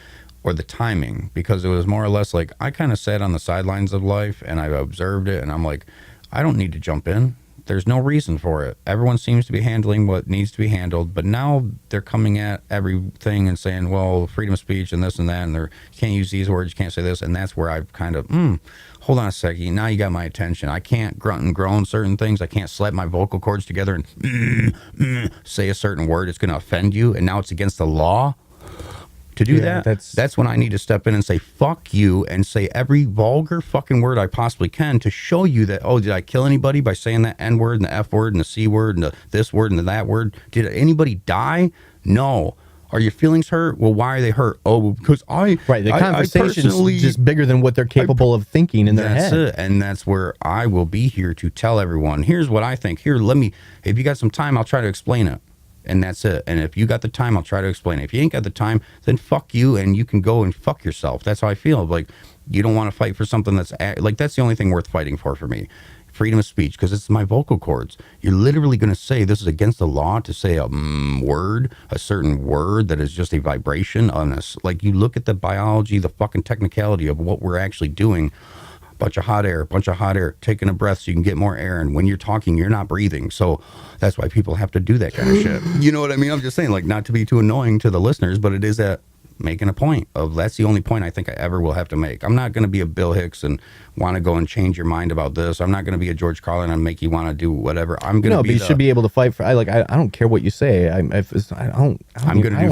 or the timing, because it was more or less like I kind of sat on the sidelines of life and I observed it, and I'm like, I don't need to jump in. There's no reason for it. Everyone seems to be handling what needs to be handled, but now they're coming at everything and saying, well, freedom of speech and this and that, and you can't use these words, you can't say this, and that's where I've kind of, hold on a second, now you got my attention. I can't grunt and groan certain things. I can't slap my vocal cords together and say a certain word. It's going to offend you, and now it's against the law. To do Yeah, that, that's when I need to step in and say, fuck you, and say every vulgar fucking word I possibly can to show you that, oh, did I kill anybody by saying that N word and the F word and the C word and the this word and the that word? Did anybody die? No. Are your feelings hurt? Well, why are they hurt? Oh, because The conversation's just bigger than what they're capable of thinking in their head. That's it. And that's where I will be here to tell everyone, here's what I think. Here, if you got some time, I'll try to explain it. And that's it. And if you got the time, I'll try to explain it. If you ain't got the time, then fuck you, and you can go and fuck yourself. That's how I feel. Like, you don't want to fight for something that's the only thing worth fighting for me. Freedom of speech, because it's my vocal cords. You're literally going to say this is against the law to say a word, a certain word that is just a vibration on us. Like, you look at the biology, the fucking technicality of what we're actually doing. Bunch of hot air, taking a breath so you can get more air. And when you're talking, you're not breathing. So that's why people have to do that kind of shit. You know what I mean? I'm just saying, like, not to be too annoying to the listeners, but it is that making a point of that's the only point I think I ever will have to make. I'm not going to be a Bill Hicks and want to go and change your mind about this. I'm not going to be a George Carlin and make you want to do whatever. I'm going to be. But you should be able to fight for. I don't care what you say. I don't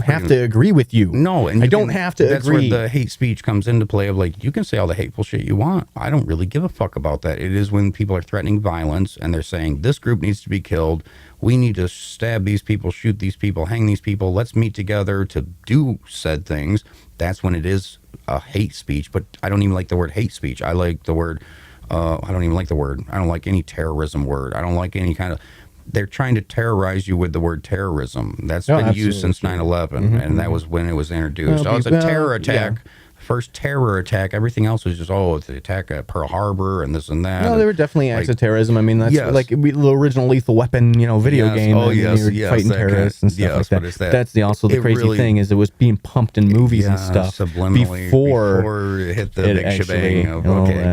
have to agree with you. No, and I don't have to that's agree. Where the hate speech comes into play of like, you can say all the hateful shit you want. I don't really give a fuck about that. It is when people are threatening violence and they're saying this group needs to be killed. We need to stab these people, shoot these people, hang these people. Let's meet together to do said things. That's when it is a hate speech. But I don't even like the word hate speech. I like the word, I don't even like the word. I don't like any terrorism word. I don't like any kind of, they're trying to terrorize you with the word terrorism. That's been used since 9/11, and that was when it was introduced. It's a terror attack. First terror attack. Everything else was just, it's the attack at Pearl Harbor and this and that. No, there were definitely acts of terrorism. I mean, that's like the original Lethal Weapon, video game. You're fighting terrorists and stuff like that. That's also the crazy thing is it was being pumped in movies and stuff before it hit the big shebang of,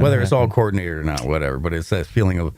whether it's all coordinated or not, whatever. But it's that feeling of,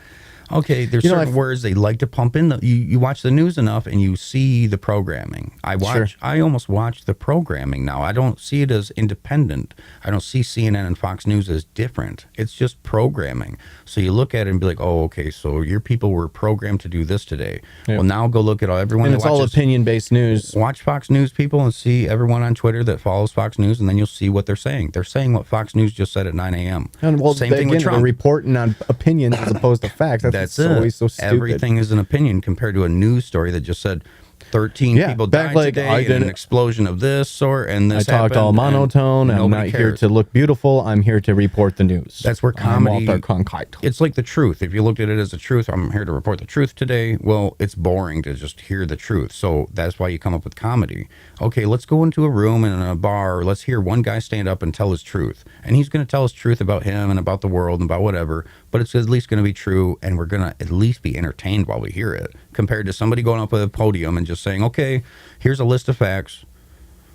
okay, there's certain words they like to pump in. You watch the news enough and you see the programming. I almost watch the programming now. I don't see it as independent. I don't see CNN and Fox News as different. It's just programming. So you look at it and be like, oh, okay, so your people were programmed to do this today. Yep. Well, now go look at everyone and that it's all opinion-based news. Watch Fox News, people, and see everyone on Twitter that follows Fox News, and then you'll see what they're saying. They're saying what Fox News just said at 9 a.m. And same thing with Trump. They're reporting on opinions as opposed to facts. That's always so stupid. Everything is an opinion compared to a news story that just said 13 people died today in an explosion of this sort, and this I talked all monotone. I'm not here to look beautiful. I'm here to report the news. That's where comedy. Walter Cronkite. It's like the truth. If you looked at it as the truth, I'm here to report the truth today. Well, it's boring to just hear the truth. So that's why you come up with comedy. Okay, let's go into a room in a bar. Let's hear one guy stand up and tell his truth, and he's going to tell his truth about him and about the world and about whatever. But it's at least going to be true, and we're going to at least be entertained while we hear it, compared to somebody going up at a podium and just saying, okay, here's a list of facts.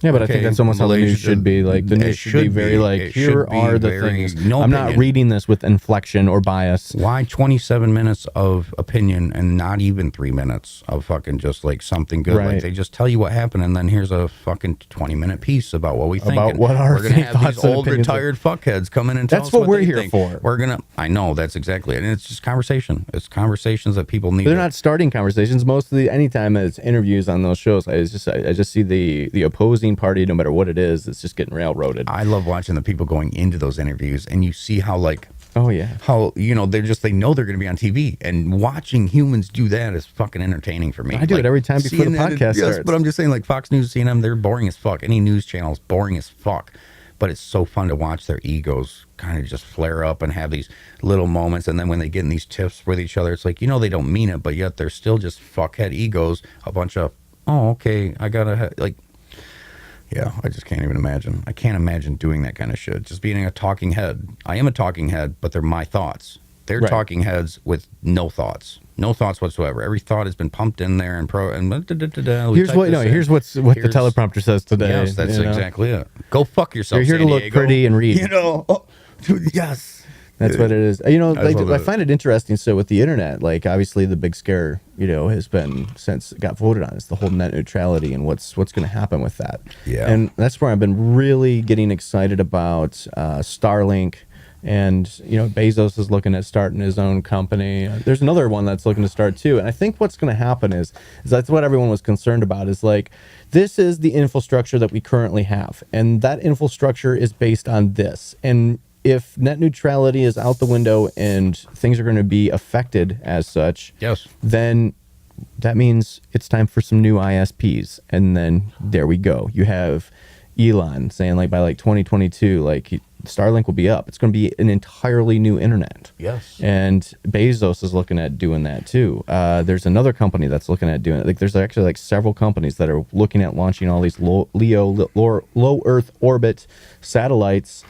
Yeah, but I think that's almost how the news should be. Like, the news should be very here are the things. I'm not reading this with inflection or bias. Why 27 minutes of opinion and not even 3 minutes of fucking just like something good? Like, they just tell you what happened, and then here's a fucking 20-minute piece about what we think. About what we're going to have these old retired fuckheads come in and tell us what we're they here think. for. We're going to, I know, that's exactly it. And it's just conversation. It's conversations that people need. They're not starting conversations. Mostly, anytime it's interviews on those shows, I just see the opposing party, no matter what it is, it's just getting railroaded. I love watching the people going into those interviews, and you see how how they know they're going to be on TV, and watching humans do that is fucking entertaining for me. I do it every time before the podcast starts. But I'm just saying, like Fox News, CNN, they're boring as fuck. Any news channel is boring as fuck. But it's so fun to watch their egos kind of just flare up and have these little moments, and then when they get in these tiffs with each other, it's like, they don't mean it, but yet they're still just fuckhead egos. A bunch of, I gotta yeah, I just can't even imagine. I can't imagine doing that kind of shit. Just being a talking head. I am a talking head, but they're my thoughts. They're talking heads with no thoughts. No thoughts whatsoever. Every thought has been pumped in there and here's what the teleprompter says today. Yes, that's exactly it. Go fuck yourself. You're here to look pretty and read. Yes. That's what it is. I find it interesting. So with the internet, like obviously the big scare, has been since it got voted on, is the whole net neutrality and what's going to happen with that. Yeah. And that's where I've been really getting excited about Starlink. And Bezos is looking at starting his own company. There's another one that's looking to start too. And I think what's going to happen is that's what everyone was concerned about. Is like, this is the infrastructure that we currently have, and that infrastructure is based on this. And if net neutrality is out the window and things are going to be affected as such, then that means it's time for some new ISPs. And then there we go. You have Elon saying by 2022, Starlink will be up. It's going to be an entirely new internet. Yes. And Bezos is looking at doing that too. There's another company that's looking at doing it. There's actually several companies that are looking at launching all these low Earth orbit satellites.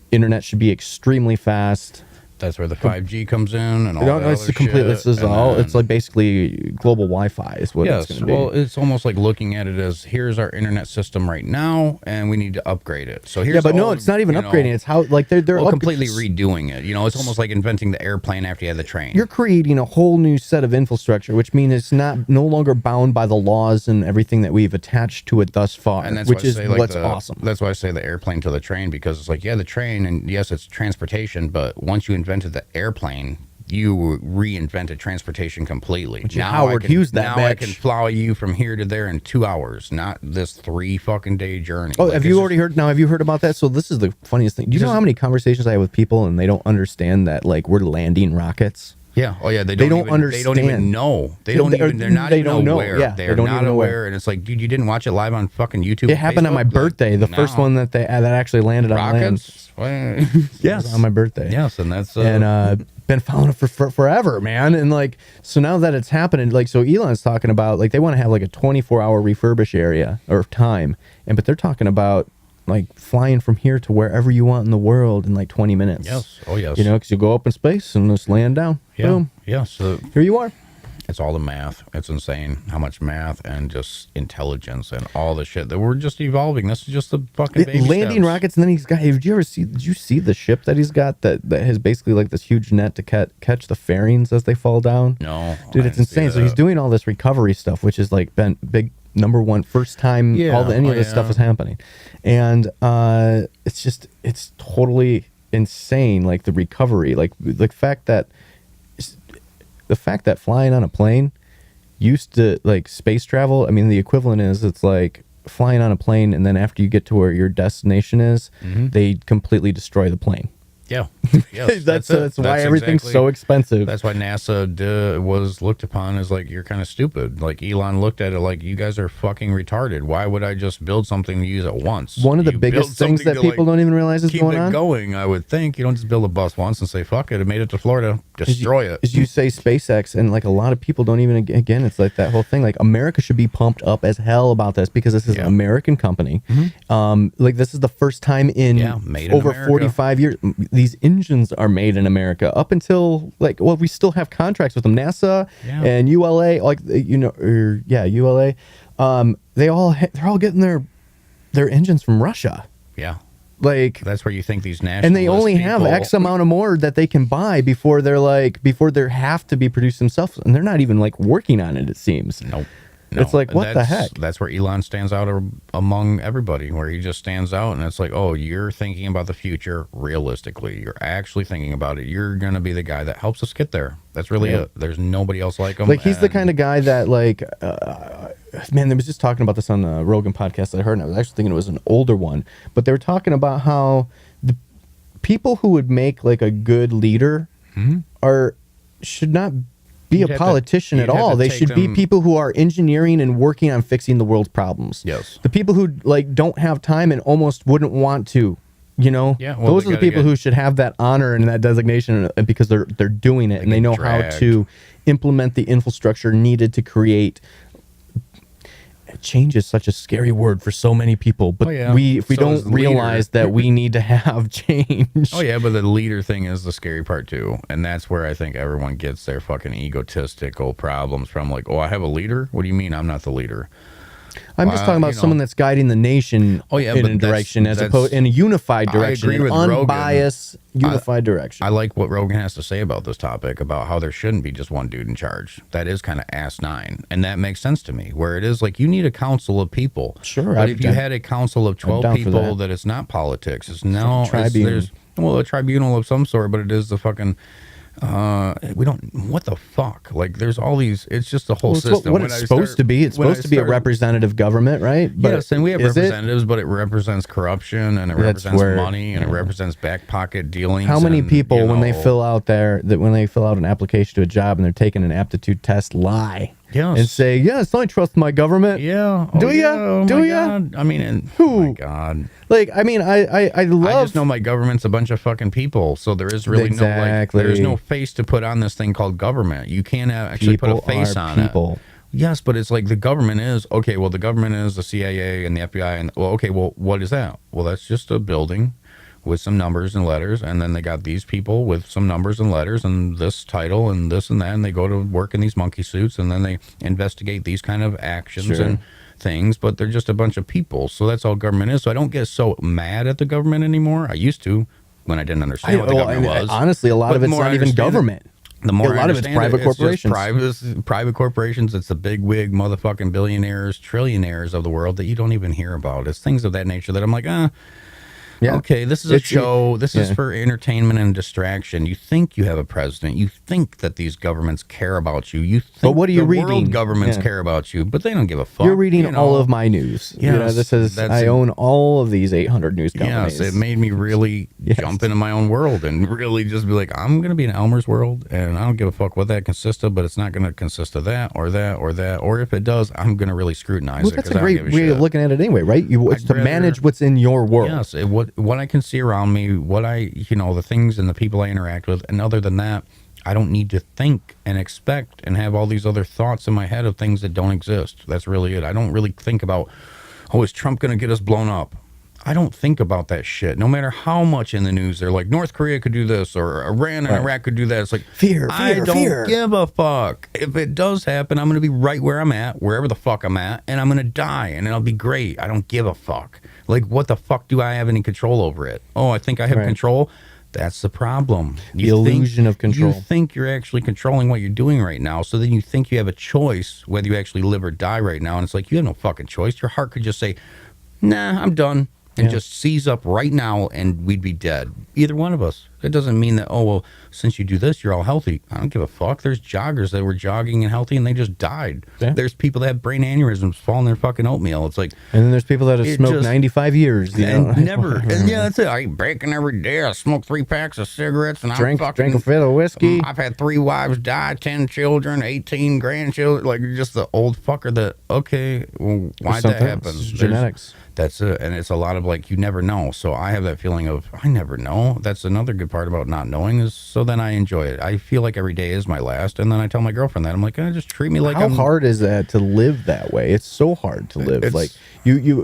Internet should be extremely fast. That's where the 5G comes in and all that it's complete. This is all. It's basically global Wi-Fi is what it's going to be. Well, it's almost like looking at it as here's our internet system right now, and we need to upgrade it. So here's it's not even upgrading. It's how they're completely redoing it. It's almost like inventing the airplane after you had the train. You're creating a whole new set of infrastructure, which means it's no longer bound by the laws and everything that we've attached to it thus far. And that's which is what's awesome. That's why I say the airplane to the train, because it's like, the train, and yes, it's transportation, but once you invented the airplane, you reinvented transportation completely. Now Howard Hughes I can fly you from here to there in 2 hours, not this 3 fucking day journey. Oh, have you already heard? Now, have you heard about that? So this is the funniest thing. Do you know how many conversations I have with people and they don't understand that we're landing rockets? Yeah. Oh yeah. They don't understand. They don't even know. They're not they even don't know. aware. Yeah, they're they don't not even aware. know. And it's like, dude, you didn't watch it live on fucking YouTube. It happened on my birthday. The first one that actually landed on land. Rockets. Yes, on my birthday. Yes, and that's and been following it for forever, man. And like, so now that it's happening, like, so Elon's talking about like they want to have like a 24-hour refurbish area or time, but they're talking about like flying from here to wherever you want in the world in like 20 minutes. Yes. Oh yes. You know, because you go up in space and just land down. Yeah. Boom. Yeah. So Here you are. it's all the math. It's insane how much math and just intelligence and all the shit that we're just evolving. This is just the fucking baby Landing steps. rockets, and then he's got. Did you see the ship that he's got that has basically like this huge net to catch the fairings as they fall down? No, dude, I it's didn't see insane. So he's that. doing all this recovery stuff, which is like been big number one, first time any of this stuff is happening, and it's totally insane. Like the recovery, like the fact that flying on a plane used to like space travel. I mean, the equivalent is it's like flying on a plane, and then after you get to where your destination is, they completely destroy the plane. Yeah. Yes, that's it. why everything's so expensive. That's why NASA was looked upon as like, you're kind of stupid. Like Elon looked at it like, you guys are fucking retarded. Why would I just build something to use it once? One of the You biggest build things that something to, people like, don't even realize is keep going it on. going, I would think. You don't just build a bus once and say, fuck it, it made it to Florida. Destroy it. As you say SpaceX, and like a lot of people don't even, again, it's like that whole thing. Like America should be pumped up as hell about this because this is an American company. Like this is the first time in made in over America. 45 years these engines are made in America. Up until like, well, we still have contracts with them, NASA and ULA, like ULA. They're all getting their engines from Russia. Yeah. Like that's where you think these nationalists and they only have people- X amount of more that they can buy before they have to be produced themselves, and they're not even like working on it. It seems. Nope. It's like, what the heck? That's where Elon stands out among everybody, where he just stands out, and it's like, oh, you're thinking about the future realistically. You're actually thinking about it. You're going to be the guy that helps us get there. That's really it. There's nobody else like him. Like, he's the kind of guy that, like, man, they was just talking about this on the Rogan podcast that I heard, and I was actually thinking it was an older one, but they were talking about how the people who would make, like, a good leader should not be a politician at all. They should be people who are engineering and working on fixing the world's problems. Yes. The people who like don't have time and almost wouldn't want to, you know, those are the people who should have that honor and that designation because they're doing it and they know how to implement the infrastructure needed to create. Change is such a scary word for so many people, but if we don't realize that we need to have change. Oh yeah, but the leader thing is the scary part too, and that's where I think everyone gets their fucking egotistical problems from. Like, oh, I have a leader? What do you mean I'm not the leader? I'm just talking about someone that's guiding the nation in a direction as opposed in a unified direction, an unbiased, unified direction. I like what Rogan has to say about this topic, about how there shouldn't be just one dude in charge. That is kind of ass-9, and that makes sense to me, where it is like you need a council of people. Sure. But if you had a council of 12 people that it's not politics, it's no, there's a tribunal of some sort, but it is the fucking... we don't. What the fuck? Like, there's all these. It's just the whole system. What it's supposed to be. It's supposed to be a representative government, right? But yes, and we have representatives, but it represents corruption and it represents money and it represents back pocket dealings. How many people, when they fill out an application to a job and they're taking an aptitude test, lie? Yes. And say, yes, I trust my government. Yeah. Do you? Oh Do you? God. I mean, oh my God. Like, I mean, I love. I just know my government's a bunch of fucking people, so there is really there's no face to put on this thing called government. You can't actually put a face on it. Yes, but it's like the government is okay. Well, the government is the CIA and the FBI, and well, okay. Well, what is that? Well, that's just a building with some numbers and letters, and then they got these people with some numbers and letters and this title and this and that, and they go to work in these monkey suits, and then they investigate these kind of actions and things, but they're just a bunch of people. So that's all government is. So I don't get so mad at the government anymore. I used to when I didn't understand what the government was. Honestly, a lot of it's not even government. The more a lot of it's private corporations. Private corporations. It's the big wig motherfucking billionaires, trillionaires of the world that you don't even hear about. It's things of that nature that I'm like, Yeah. Okay, this is a show. This is for entertainment and distraction. You think you have a president. You think that these governments care about you. You think but what are you the reading? World governments care about you, but they don't give a fuck. You're reading all of my news. Yes, this is. I own all of these 800 news companies. Yes, it made me really jump into my own world and really just be like, I'm going to be in Elmer's world, and I don't give a fuck what that consists of, but it's not going to consist of that or that or that, or if it does, I'm going to really scrutinize it. That's a great way of looking at it anyway, right? It's to manage what's in your world. Yes, what I can see around me, the things and the people I interact with, and other than that, I don't need to think and expect and have all these other thoughts in my head of things that don't exist. That's really it. I don't really think about, is Trump going to get us blown up? I don't think about that shit. No matter how much in the news they're like, North Korea could do this or Iran and Iraq could do that. It's like, I don't give a fuck. If it does happen, I'm going to be right where I'm at, wherever the fuck I'm at, and I'm going to die, and it'll be great. I don't give a fuck. Like, what the fuck do I have any control over it? Oh, I think I have control? That's the problem. The illusion of control. You think you're actually controlling what you're doing right now, so then you think you have a choice whether you actually live or die right now, and it's like, you have no fucking choice. Your heart could just say, nah, I'm done. And just seize up right now, and we'd be dead. Either one of us. It doesn't mean that, since you do this, you're all healthy. I don't give a fuck. There's joggers that were jogging and healthy, and they just died. Yeah. There's people that have brain aneurysms fall in their fucking oatmeal. It's like... And then there's people that have smoked 95 years. Never. And that's it. I eat bacon every day. I smoke 3 packs of cigarettes, and drink a fill of whiskey. I've had 3 wives die, 10 children, 18 grandchildren. Like, just the old fucker that, why'd that happen? Genetics. That's it. And it's a lot of like, you never know. So I have that feeling of, I never know. That's another good part about not knowing is, so then I enjoy it. I feel like every day is my last. And then I tell my girlfriend that. I'm like, just treat me like How hard is that to live that way? It's so hard to live. Like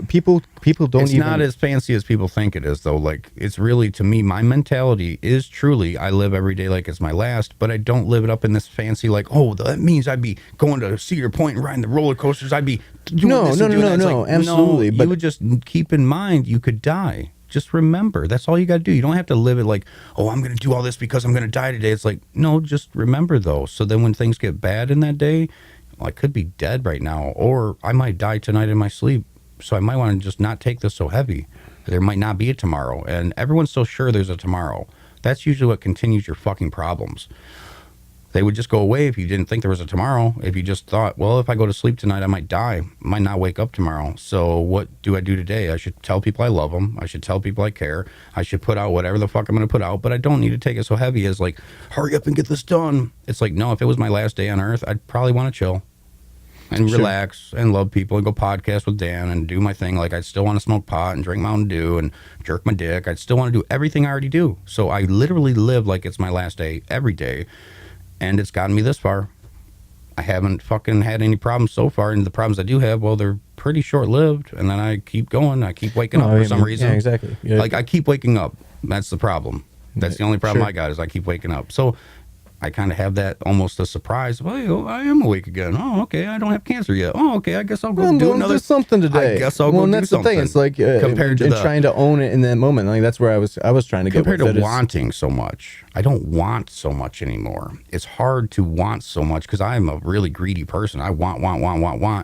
people don't it's not as fancy as people think it is, though. Like, it's really, to me, my mentality is truly, I live every day like it's my last, but I don't live it up in this fancy, like, that means I'd be going to Cedar Point and riding the roller coasters. I'd be doing this and doing that. No, absolutely. But you would just keep in mind you could die. Just remember, that's all you got to do. You don't have to live it like, I'm going to do all this because I'm going to die today. It's like, no, just remember though. So then when things get bad in that day, I could be dead right now, or I might die tonight in my sleep. So I might want to just not take this so heavy. There might not be a tomorrow, and everyone's so sure there's a tomorrow. That's usually what continues your fucking problems. They would just go away if you didn't think there was a tomorrow. If you just thought, if I go to sleep tonight, I might die. I might not wake up tomorrow. So what do I do today? I should tell people I love them. I should tell people I care. I should put out whatever the fuck I'm going to put out, but I don't need to take it so heavy as like, hurry up and get this done. It's like, no, if it was my last day on earth, I'd probably want to chill and relax and love people and go podcast with Dan and do my thing. Like, I'd still want to smoke pot and drink Mountain Dew and jerk my dick. I'd still want to do everything I already do. So I literally live like it's my last day every day. And it's gotten me this far. I haven't fucking had any problems so far. And the problems I do have, they're pretty short-lived. And then I keep going. I keep waking up for some reason. Yeah, exactly. Yeah. Like, I keep waking up. That's the problem. That's the only problem I got is I keep waking up. So I kind of have that almost a surprise. Well, I am awake again. Oh, okay. I don't have cancer yet. Oh, okay. I guess I'll go do another something today. I guess I'll go do that's something. The thing. It's like compared to trying to own it in that moment. Like that's where I was trying to get compared to wanting so much. I don't want so much anymore. It's hard to want so much because I'm a really greedy person. I want,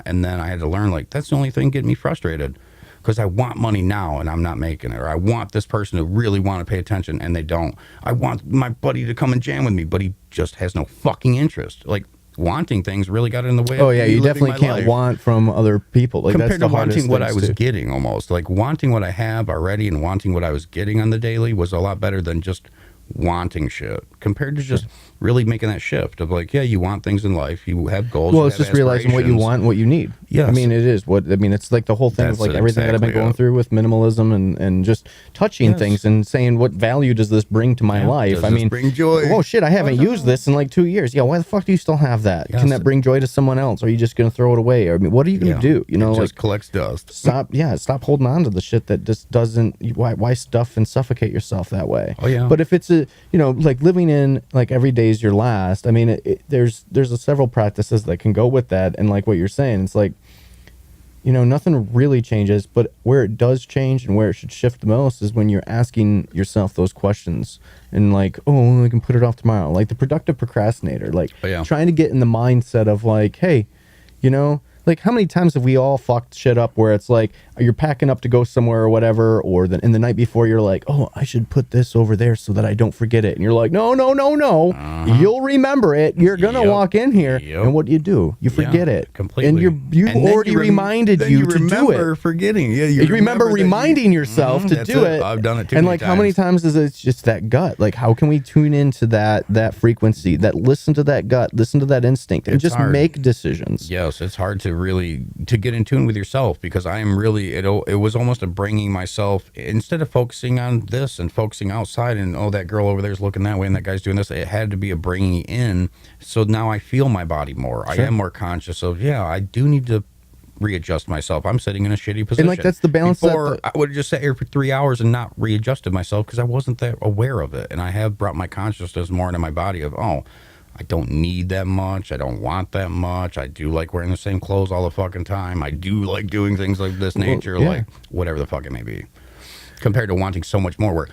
and then I had to learn like that's the only thing getting me frustrated. Because I want money now and I'm not making it. Or I want this person to really want to pay attention and they don't. I want my buddy to come and jam with me, but he just has no fucking interest. Like, wanting things really got in the way of me you definitely can't want from other people. Like, compared that's to wanting what I was getting almost. Like, wanting what I have already and wanting what I was getting on the daily was a lot better than just wanting shit. Compared to just really making that shift of like, you want things in life, you have goals. Well, it's just realizing what you want and what you need. Yes. I mean, it's like the whole thing of like everything that I've been going through with minimalism and just touching things and saying what value does this bring to my life. Does this bring joy? Oh shit, I haven't used this in like 2 years. Yeah, why the fuck do you still have that? Can that bring joy to someone else? Or are you just gonna throw it away? Or I mean, what are you gonna do? You know, it just collects dust. Stop holding on to the shit that just doesn't. Why stuff and suffocate yourself that way? Oh yeah. But if it's like living in like every day is your last. I mean, there's several practices that can go with that, and like what you're saying, it's like, nothing really changes, but where it does change and where it should shift the most is when you're asking yourself those questions and like, I can put it off tomorrow. Like the productive procrastinator, like trying to get in the mindset of like, hey, like how many times have we all fucked shit up where it's like you're packing up to go somewhere or whatever, or in the night before you're like, oh, I should put this over there so that I don't forget it. And you're like, no. You'll remember it. You're going to walk in here. And what do? You forget it. Completely. And you already reminded you to do it. Forgetting. Yeah, you remember reminding yourself to do it. I've done it too and many like, times. how many times is it just that gut? Like, how can we tune into that frequency, listen to that gut, listen to that instinct, and just make decisions? Yes, it's hard to get in tune with yourself, because I am really, it was almost a bringing myself, instead of focusing on this and focusing outside and, oh, that girl over there is looking that way and that guy's doing this, it had to be a bringing in. So now I feel my body more. Sure. I am more conscious of, I do need to readjust myself. I'm sitting in a shitty position. And like, that's the balance. Before, I would have just sat here for 3 hours and not readjusted myself because I wasn't that aware of it. And I have brought my consciousness more into my body of, oh, I don't need that much. I don't want that much. I do like wearing the same clothes all the fucking time. I do like doing things like this nature, like whatever the fuck it may be, compared to wanting so much more, where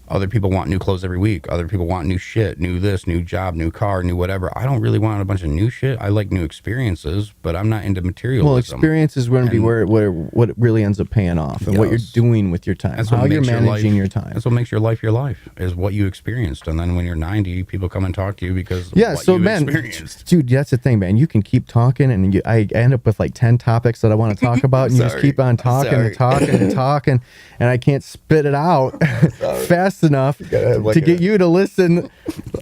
other people want new clothes every week. Other people want new shit, new this, new job, new car, new whatever. I don't really want a bunch of new shit. I like new experiences, but I'm not into materialism. Well, experience is going to be where what it really ends up paying off, and what you're doing with your time, that's how you're managing your time. That's what makes your life, is what you experienced. And then when you're 90, people come and talk to you because experienced. Dude, that's the thing, man. You can keep talking, and I end up with like 10 topics that I want to talk about, and you just keep on talking and talking, and I can't spit it out fast enough to get you to listen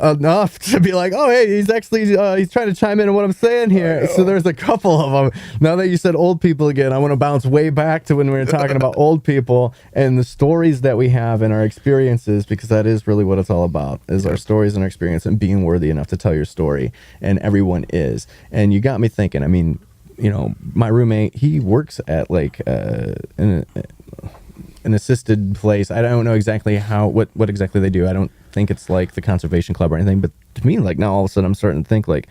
enough to be like, oh, hey, he's actually he's trying to chime in on what I'm saying here. So there's a couple of them. Now that you said old people again, I want to bounce way back to when we were talking about old people and the stories that we have and our experiences, because that is really what it's all about, is our stories and our experience and being worthy enough to tell your story. And everyone is. And you got me thinking. I mean, my roommate, he works at like an assisted place. I don't know exactly what exactly they do. I don't think it's like the conservation club or anything, but to me, like, now all of a sudden I'm starting to think, like,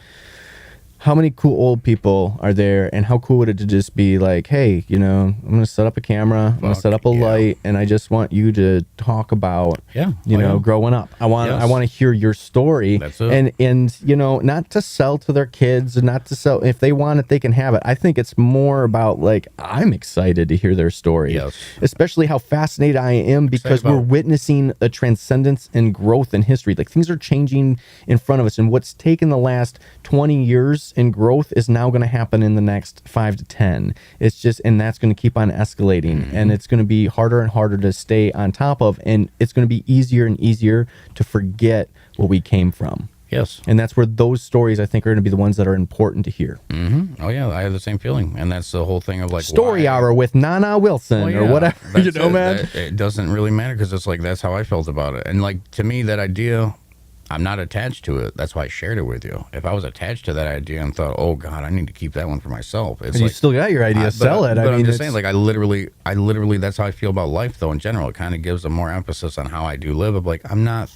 how many cool old people are there, and how cool would it to just be like, hey, I'm going to set up a camera, I'm going to set up a light, and I just want you to talk about, growing up. I want to hear your story. That's it. And not to sell to their kids, and not to sell. If they want it, they can have it. I think it's more about, like, I'm excited to hear their story, especially how fascinated I am, because we're witnessing a transcendence and growth in history. Like, things are changing in front of us, and what's taken the last 20 years in growth is now going to happen in the next 5 to 10. It's just, and that's going to keep on escalating, and it's going to be harder and harder to stay on top of, and it's going to be easier and easier to forget where we came from. Yes. And that's where those stories, I think, are going to be the ones that are important to hear. Mm-hmm. Oh, yeah, I have the same feeling. And that's the whole thing of, like, Story Hour with Nana Wilson or whatever. Man. It doesn't really matter, because it's like, that's how I felt about it. And, like, to me, that idea, I'm not attached to it. That's why I shared it with you. If I was attached to that idea and thought, oh God, I need to keep that one for myself, it's and you still got your idea, sell it. But I'm just saying, like, I literally, that's how I feel about life, though. In general, it kind of gives a more emphasis on how I do live. Of like, I'm not.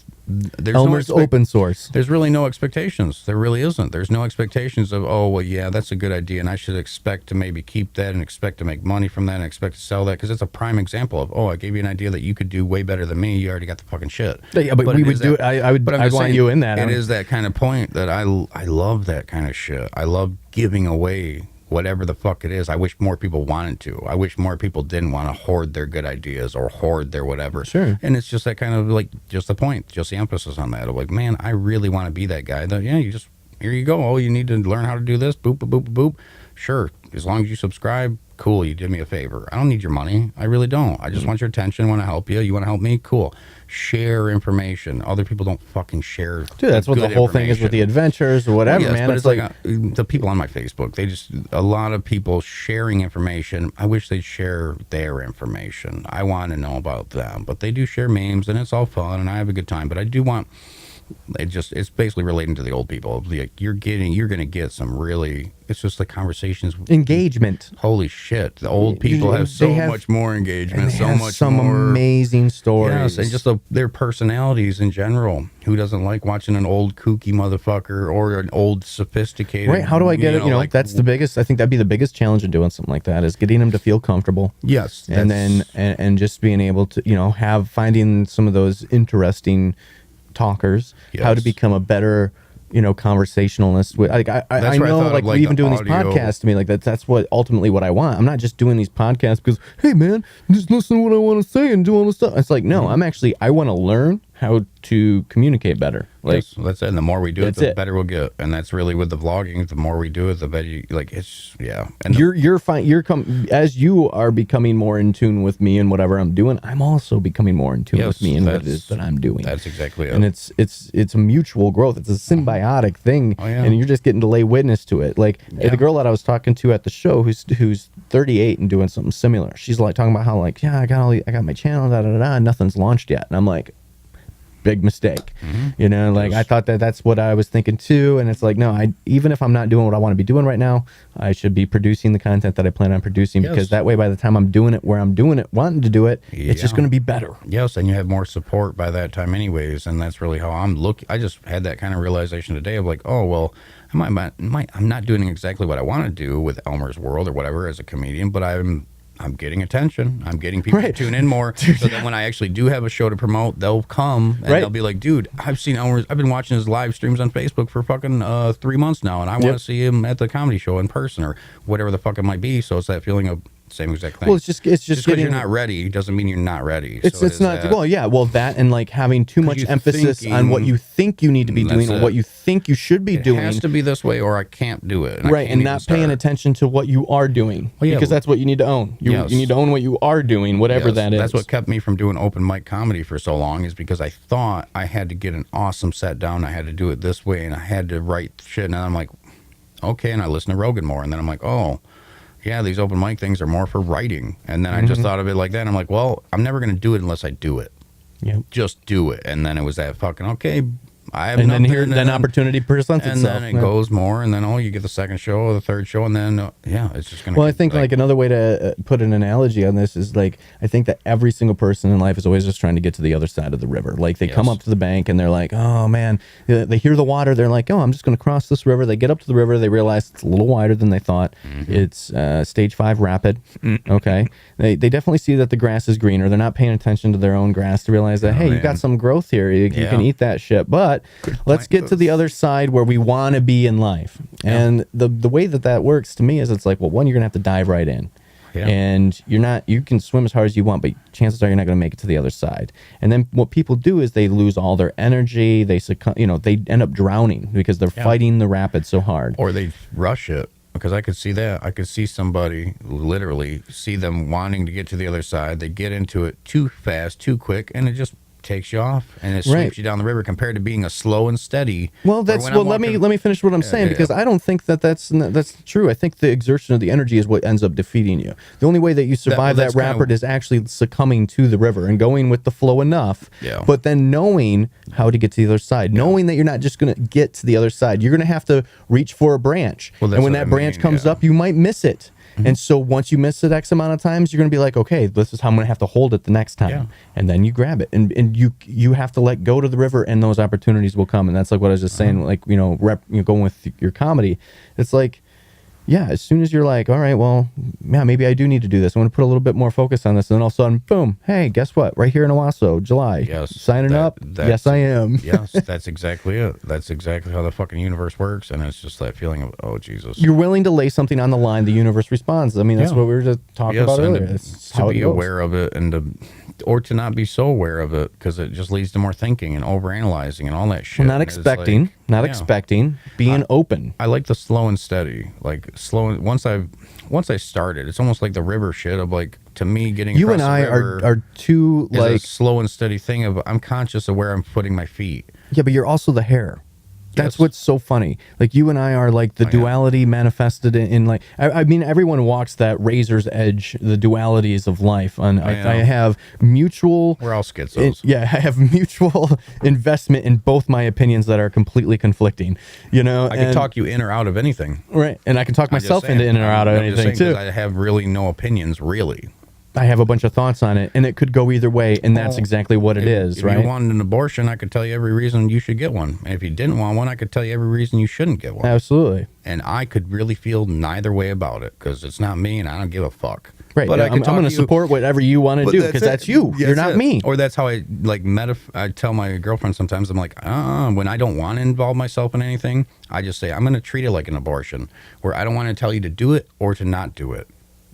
Elmer's open source. There's really no expectations. There really isn't. There's no expectations of, oh, well, yeah, that's a good idea, and I should expect to maybe keep that and expect to make money from that and expect to sell that, because it's a prime example of, oh, I gave you an idea that you could do way better than me. You already got the fucking shit. Yeah, but we would do it. I want you in that. It is that kind of point that I love that kind of shit. I love giving away whatever the fuck it is. I wish more people wanted to. I wish more people didn't want to hoard their good ideas or hoard their whatever. Sure. And it's just that kind of, like, just the point, just the emphasis on that of, like, man, I really want to be that guy that, you just, here you go. Oh, you need to learn how to do this. Boop, boop, boop, boop. Sure. As long as you subscribe, cool. You did me a favor. I don't need your money. I really don't. I just want your attention. Want to help you. You want to help me? Cool. Share information. Other people don't fucking share. Dude, that's what the whole thing is with the adventures or whatever, man. But it's like the people on my Facebook, a lot of people sharing information. I wish they'd share their information. I want to know about them, but they do share memes, and it's all fun, and I have a good time. But I do want, it's basically relating to the old people. Like, you're going to get some really, it's just the conversations. Engagement. Holy shit. The old people have so much more engagement, so much some more amazing stories. Yes, and just their personalities in general. Who doesn't like watching an old kooky motherfucker or an old sophisticated? Right. How do I get it? Like, that's the biggest, I think that'd be the biggest challenge of doing something like that, is getting them to feel comfortable. Yes. And then, and just being able to, finding some of those interesting talkers, how to become a better conversationalist. Like I know, like even doing these podcasts to me, like that's what ultimately what I want. I'm not just doing these podcasts because, hey man, just listen to what I want to say and do all this stuff. It's like, no, I want to learn how to communicate better. Like that's it. And the more we do it, the better we'll get. And that's really with the vlogging. The more we do it, the better. It's And you're fine. As you are becoming more in tune with me and whatever I'm doing. I'm also becoming more in tune with me and what it is that I'm doing. That's exactly it. And it's a mutual growth. It's a symbiotic thing, and you're just getting to lay witness to it. Like the girl that I was talking to at the show, who's 38 and doing something similar. She's like talking about how like, I got my channel, nothing's launched yet, and I'm like, big mistake. I thought that's what I was thinking too, and it's like, no, even if I'm not doing what I want to be doing right now, I should be producing the content that I plan on producing, because that way by the time I'm doing it where I'm doing it, wanting to do it, it's just going to be better. Yes, and you have more support by that time anyways, and that's really how I'm looking. I just had that kind of realization today of like, oh well, I'm not doing exactly what I want to do with Elmer's World or whatever as a comedian, but I'm getting attention. I'm getting people to tune in more. So that when I actually do have a show to promote, they'll come and they'll be like, dude, I've seen Elmer's. I've been watching his live streams on Facebook for fucking 3 months now, and I want to see him at the comedy show in person or whatever the fuck it might be. So it's that feeling of same exact thing. Well, it's just because you're not ready doesn't mean you're not ready. It's not. That and like having too much emphasis on what you think you need to be doing or what you think you should be doing. It has to be this way, or I can't do it. And not paying attention to what you are doing, because that's what you need to own. You need to own what you are doing, whatever that is. That's what kept me from doing open mic comedy for so long, is because I thought I had to get an awesome set down. I had to do it this way, and I had to write shit. And I'm like, okay, and I listen to Rogan more, and then I'm like, oh. Yeah, these open mic things are more for writing. And then I just thought of it like that. And I'm like, well, I'm never going to do it unless I do it. Just do it. And then it was that fucking, okay, I have nothing. Then opportunity presents itself. And then it goes more. And then, you get the second show or the third show. And then, it's just going to Well, I think like another way to put an analogy on this is like, I think that every single person in life is always just trying to get to the other side of the river. Like they come up to the bank and they're like, oh man, they hear the water. They're like, oh, I'm just going to cross this river. They get up to the river. They realize it's a little wider than they thought. It's stage 5 rapid. Okay. They definitely see that the grass is greener. They're not paying attention to their own grass to realize that, you got some growth here. You can eat that shit. But let's get to the other side where we want to be in life. And the way that works to me is it's like, well, one, you're going to have to dive right in. And you can swim as hard as you want, but chances are you're not going to make it to the other side. And then what people do is they lose all their energy. They succumb, they end up drowning because they're fighting the rapids so hard. Or they rush it. Because I could see that. I could see somebody, literally, see them wanting to get to the other side. They get into it too fast, too quick, and it just takes you off and it sweeps you down the river compared to being a slow and steady. Well, let me finish what I'm saying, because I don't think that's true. I think the exertion of the energy is what ends up defeating you. The only way that you survive that rapid is actually succumbing to the river and going with the flow enough. But then knowing how to get to the other side, knowing that you're not just going to get to the other side, you're going to have to reach for a branch. And when that branch comes up, you might miss it. And so once you miss it X amount of times, you're going to be like, okay, this is how I'm going to have to hold it the next time. And then you grab it. And you have to let go to the river, and those opportunities will come. And that's like what I was just saying, like, going with your comedy. It's like, as soon as you're like, all right, well, maybe I do need to do this. I want to put a little bit more focus on this. And then all of a sudden, boom, hey, guess what? Right here in Owasso, July. Signing up? Yes, I am. That's exactly it. That's exactly how the fucking universe works. And it's just that feeling of, oh, Jesus. You're willing to lay something on the line, the universe responds. I mean, that's what we were just talking about earlier. To be aware of it or to not be so aware of it, because it just leads to more thinking and overanalyzing and all that shit. Well, not expecting, being open. I like the slow and steady. Like slow. Once I started, it's almost like the river shit of like, to me, getting you and I are too like a slow and steady thing of I'm conscious of where I'm putting my feet. Yeah, but you're also the hair. That's what's so funny. Like you and I are like the duality manifested in like, I mean, everyone walks that razor's edge, the dualities of life. And I have mutual. We're all schizos. I have mutual investment in both my opinions that are completely conflicting. I can talk you in or out of anything. Right. And I can talk myself into in or out of anything too. I have really no opinions, really. I have a bunch of thoughts on it, and it could go either way, and that's exactly what it is, if right? If you wanted an abortion, I could tell you every reason you should get one. And if you didn't want one, I could tell you every reason you shouldn't get one. Absolutely. And I could really feel neither way about it because it's not me, and I don't give a fuck. Right. But Yeah, I I'm going to support whatever you want to do because that's you. Yeah, You're not me. Or that's how I like I tell my girlfriend sometimes, I'm like, when I don't want to involve myself in anything, I just say, I'm going to treat it like an abortion where I don't want to tell you to do it or to not do it.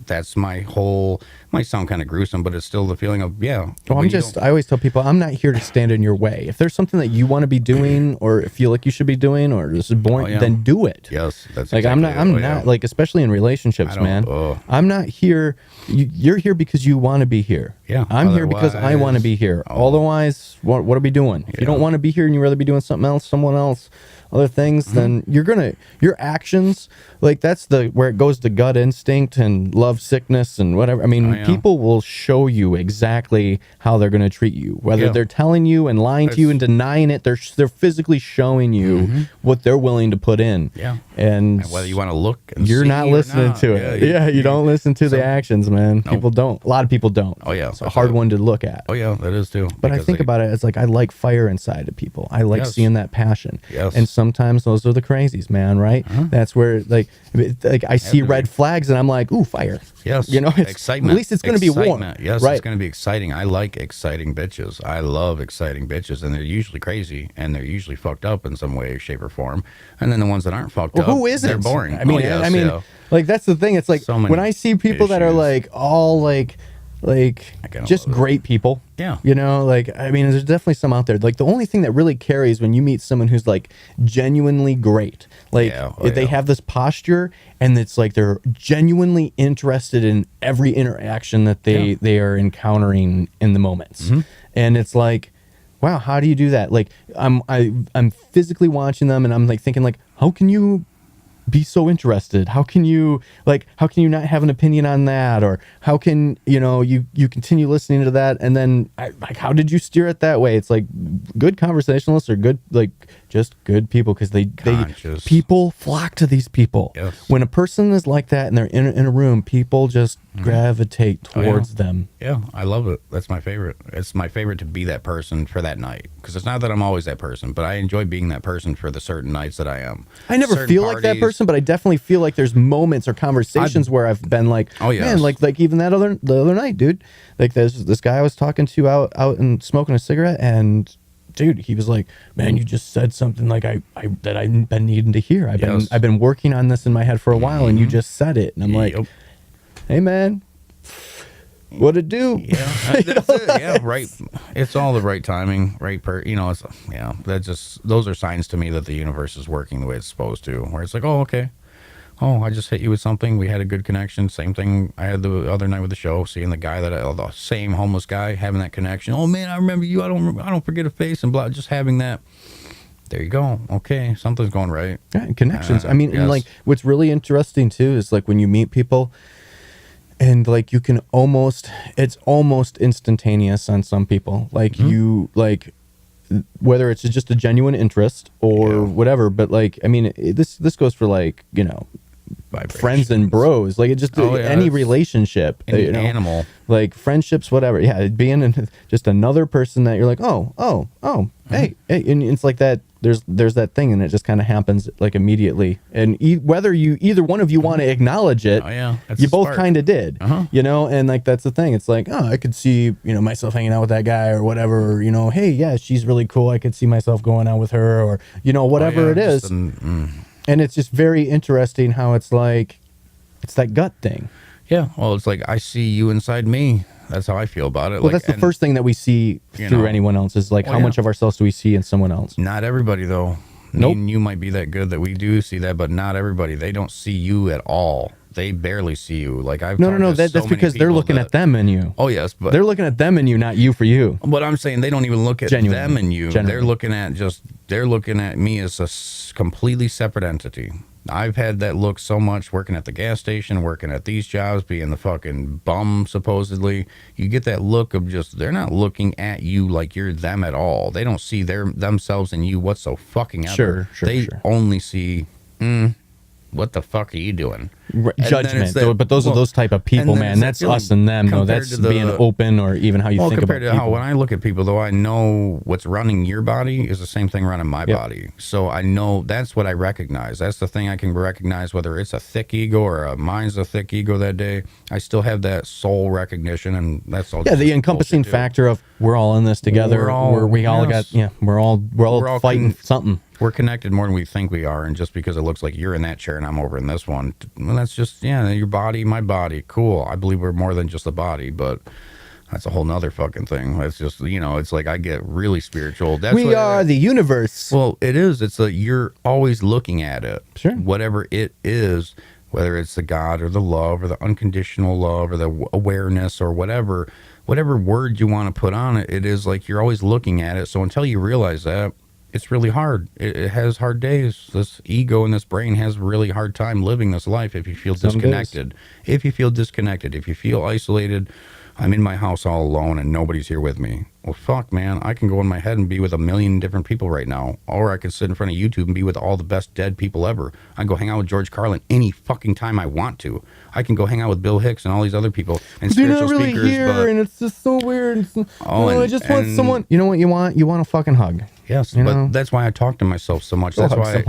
That's my whole, might sound kind of gruesome, but it's still the feeling of, yeah. Well, I always tell people, I'm not here to stand in your way. If there's something that you want to be doing or feel like you should be doing or this is boring, then do it. Yes. That's like, exactly I'm not like, especially in relationships, man. I'm not here. You're here because you want to be here. Yeah. I'm here because I want to be here. Otherwise, what are we doing? If you don't want to be here and you'd rather be doing something else, someone else, other things, then your actions, like that's where it goes to gut instinct and love sickness and whatever. I mean, people will show you exactly how they're going to treat you, whether they're telling you and lying to you and denying it. They're physically showing you what they're willing to put in. Yeah. And whether you want to look and you're see not or listening not. to it. You don't listen to the actions, man. People don't. A lot of people don't. Oh, yeah. It's a hard one to look at. Oh, yeah, that is too. But I think about it as like I like fire inside of people. I like seeing that passion. Yes. And sometimes those are the crazies, man, right? That's where like I see red flags and I'm like, ooh, fire. Yes. You know, it's, excitement. At least it's going to be warm. Yes, right? It's going to be exciting. I like exciting bitches. I love exciting bitches, and they're usually crazy, and they're usually fucked up in some way, shape, or form. And then the ones that aren't fucked up, who isn't? they're boring. I mean, like that's the thing. It's like when I see people that are like all like just great people. Yeah. You know, like, I mean, there's definitely some out there. Like, the only thing that really carries when you meet someone who's, like, genuinely great. Like, they have this posture, and it's like they're genuinely interested in every interaction that they are encountering in the moments. And it's like, wow, how do you do that? Like, I'm physically watching them, and I'm, like, thinking, like, how can you be so interested? How can you not have an opinion on that? Or how can you continue listening to that, and then like how did you steer it that way? It's like good conversationalists are good, like just good people, because people flock to these people. When a person is like that and they're in a room, people just gravitate towards them. Yeah, I love it. That's my favorite. It's my favorite to be that person for that night, because it's not that I'm always that person, but I enjoy being that person for the certain nights that I am. I never feel like that person, but I definitely feel like there's moments or conversations where I've been like, oh yeah, man, like even the other night, dude. Like there's this guy I was talking to out and smoking a cigarette, and dude, he was like, man, you just said something like that I've been needing to hear. I've been working on this in my head for a while, and you just said it, and I'm like, hey man, what it do? Yeah, that's it. Yeah, right. It's all the right timing, right? It's those are signs to me that the universe is working the way it's supposed to. Where it's like, oh, okay, I just hit you with something. We had a good connection. Same thing I had the other night with the show, seeing the guy the same homeless guy, having that connection. Oh man, I remember you. I don't forget a face and blah. Just having that. There you go. Okay, something's going right. Yeah, connections. I mean, and like what's really interesting too is like when you meet people. And like you can it's almost instantaneous on some people. Like you like, whether it's just a genuine interest or whatever. But like, I mean, this goes for like friends and bros. Like it just any relationship, animal, like friendships, whatever. Yeah, being just another person that you're like, hey, and it's like that. There's that thing, and it just kind of happens like immediately. And whether either one of you want to acknowledge it, you both kind of did, and like that's the thing. It's like, I could see myself hanging out with that guy or whatever. Or, hey, yeah, she's really cool. I could see myself going out with her, or whatever it is. And it's just very interesting how it's like it's that gut thing. Yeah, well, it's like I see you inside me. That's how I feel about it. Well, that's the first thing that we see through anyone else is like how much of ourselves do we see in someone else? Not everybody, though. Nope. Me and you might be that good that we do see that, but not everybody. They don't see you at all. They barely see you. Like I've no. That's because they're looking at them and you. Oh yes, but they're looking at them and you, not you for you. But I'm saying they don't even look at them and you. They're looking at me as a completely separate entity. I've had that look so much working at the gas station, working at these jobs, being the fucking bum, supposedly. You get that look of they're not looking at you like you're them at all. They don't see themselves in you what's so fucking ever. Sure. They only see, what the fuck are you doing? Judgment, but those are those type of people, man. That's us and them, though. That's being open, or even how you think about compared to people. how when I look at people, though, I know what's running your body is the same thing running my body. So I know that's what I recognize. That's the thing I can recognize, whether it's a thick ego or mine's a thick ego that day. I still have that soul recognition, and that's all. Yeah, the encompassing factor of we're all in this together. We're all fighting something. We're connected more than we think we are, and just because it looks like you're in that chair and I'm over in this one, well, that's just your body, my body. Cool. I believe we're more than just a body, but that's a whole nother fucking thing. That's just it's like I get really spiritual. We are the universe. Well, it is. It's you're always looking at it. Sure. Whatever it is, whether it's the God or the love or the unconditional love or the awareness or whatever word you want to put on it, it is like you're always looking at it. So until you realize that, it's really hard. It has hard days. This ego and this brain has a really hard time living this life if you feel disconnected. If you feel isolated, I'm in my house all alone and nobody's here with me. Well, fuck, man. I can go in my head and be with a million different people right now. Or I can sit in front of YouTube and be with all the best dead people ever. I can go hang out with George Carlin any fucking time I want to. I can go hang out with Bill Hicks and all these other people and spiritual You're not really speakers. here, and it's just so weird. I just want someone. You know what you want? You want a fucking hug. Yes, but that's why I talk to myself so much. That's why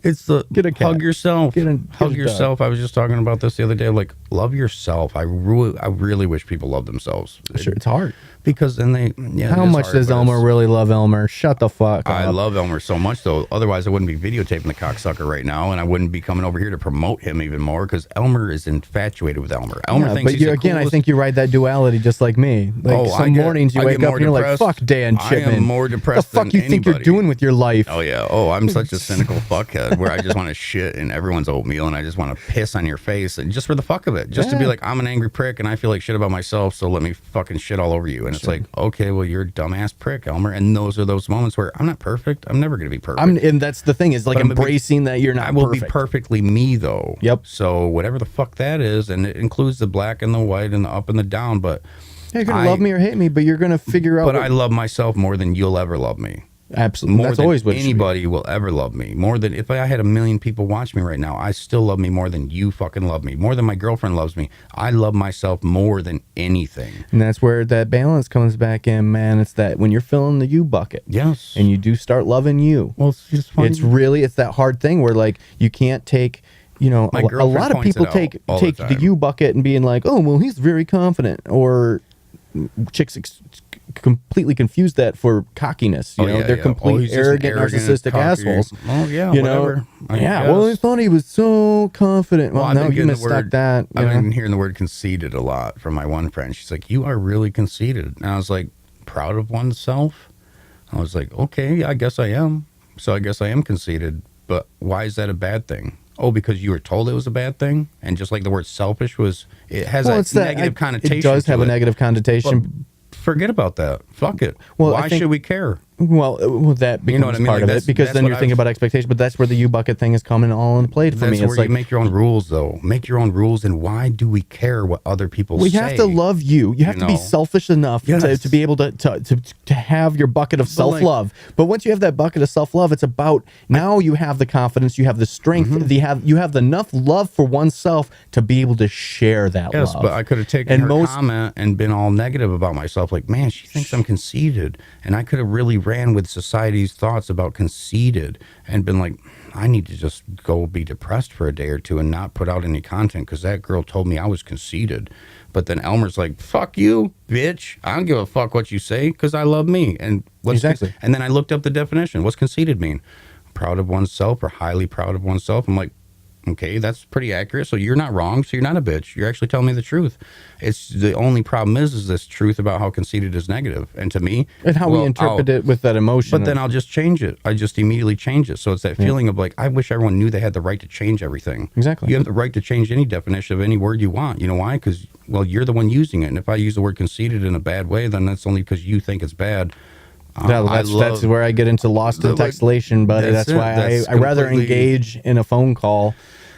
it's the hug yourself. Hug yourself. I was just talking about this the other day. Like, love yourself. I really wish people love themselves. Sure, it's hard. Because then how much does Elmer really love Elmer? Shut the fuck up. I love Elmer so much, though. Otherwise, I wouldn't be videotaping the cocksucker right now, and I wouldn't be coming over here to promote him even more, because Elmer is infatuated with Elmer. Elmer thinks he's the coolest. I think you ride that duality just like me. Like some mornings you wake up and you're like, fuck Dan Chipman. I am more depressed than anybody. The fuck you think you're doing with your life? Oh, yeah. Oh, I'm such a cynical fuckhead where I just want to shit in everyone's oatmeal, and I just want to piss on your face, and just for the fuck of it. Just to be like, I'm an angry prick, and I feel like shit about myself, so let me fucking shit all over you. And it's like, okay, well, you're a dumbass prick, Elmer. And those are those moments where I'm not perfect. I'm never going to be perfect. And that's the thing, is like embracing that you're not perfect. I will be perfectly me, though. Yep. So whatever the fuck that is, and it includes the black and the white and the up and the down, but you're going to love me or hate me, but you're going to figure out. But I love myself more than you'll ever love me. Absolutely. More that's than always what anybody will ever love me. More than if I had 1 million people watch me right now, I still love me more than you fucking love me. More than my girlfriend loves me. I love myself more than anything. And that's where that balance comes back in, man. It's that when you're filling the you bucket. Yes. And you do start loving you. Well, it's just funny. It's that hard thing where like you can't take, a lot of people take the you bucket and being like, oh, well, he's very confident, or chicks completely confuse that for cockiness. They're complete arrogant, narcissistic assholes. Oh yeah, whatever. Well, I thought he was so confident. Well, no, you mistook that. I've been hearing the word conceited a lot from my one friend. She's like, "You are really conceited," and I was like, "Proud of oneself." I was like, "Okay, I guess I am. So I guess I am conceited. But why is that a bad thing?" Oh, because you were told it was a bad thing, and just like the word selfish it has a negative connotation. It does have a negative connotation. Forget about that. Fuck it. Well, why should we care? Well, that becomes part of it, because then you're thinking about expectation. But that's where the you bucket thing is coming all in play for me. That's where you make your own rules, though. Make your own rules, and why do we care what other people say? We have to love you. You have to be selfish enough to be able to have your bucket of self-love. But once you have that bucket of self-love, it's about now you have the confidence, you have the strength, you have enough love for oneself to be able to share that love. Yes, but I could have taken her comment and been all negative about myself, like, man, she thinks I'm conceited, and I could have really ran with society's thoughts about conceited and been like, I need to just go be depressed for a day or two and not put out any content because that girl told me I was conceited. But then Elmer's like, fuck you, bitch. I don't give a fuck what you say because I love me. And exactly. And then I looked up the definition. What's conceited mean? Proud of oneself or highly proud of oneself. I'm like, okay, that's pretty accurate. So you're not wrong. So you're not a bitch. You're actually telling me the truth. It's the only problem is this truth about how conceited is negative. And to me, and how we interpret it with that emotion. But then I'll just change it. I just immediately change it. So it's that feeling of like, I wish everyone knew they had the right to change everything. Exactly. You have the right to change any definition of any word you want. You know why? Because, well, you're the one using it. And if I use the word conceited in a bad way, then that's only because you think it's bad. That's where I get into lost in textulation, buddy. That's why I rather engage in a phone call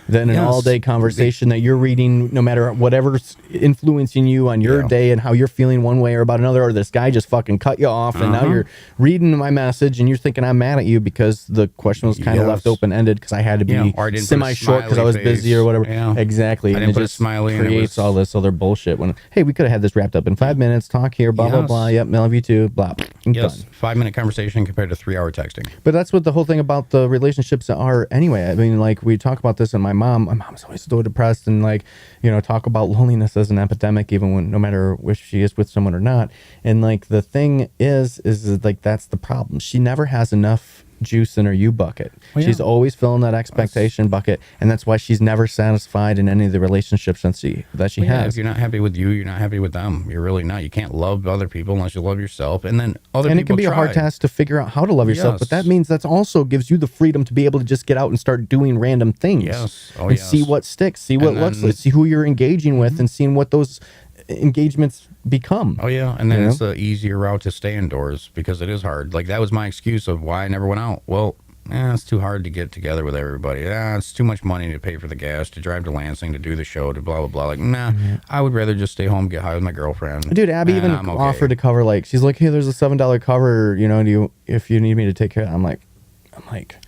than an all-day conversation that you're reading, no matter whatever's influencing you on your day and how you're feeling one way or about another, or this guy just fucking cut you off and now you're reading my message and you're thinking I'm mad at you because the question was kind of left open-ended because I had to be semi-short because I was busy or whatever. Exactly. I and didn't it put a just smiley creates all this other bullshit when, hey, we could have had this wrapped up in 5 minutes, talk here, blah, blah, blah, yep, love you too, blah, done. 5-minute conversation compared to 3-hour texting. But that's what the whole thing about the relationships are anyway. I mean, like, we talk about this, and my mom's always so depressed, and like, you know, talk about loneliness as an epidemic, even when, no matter if she is with someone or not. And like, the thing is like, that's the problem. She never has enough juice in her U bucket. She's always filling that expectation bucket, and that's why she's never satisfied in any of the relationships that she has. If you're not happy with you, you're not happy with them. You're really not. You can't love other people unless you love yourself, and then other people. And it can be a hard task to figure out how to love yourself, but that means that also gives you the freedom to be able to just get out and start doing random things. And see what sticks, see what looks like, see who you're engaging with, and seeing what those engagements become. And then it's the easier route to stay indoors because it is hard. Like, that was my excuse of why I never went out. Well, it's too hard to get together with everybody. It's too much money to pay for the gas, to drive to Lansing, to do the show, to blah, blah, blah. Like, I would rather just stay home, get high with my girlfriend. Dude, Abby even offered to cover, like, she's like, hey, there's a $7 cover, you know, if you need me to take care of it. I'm like,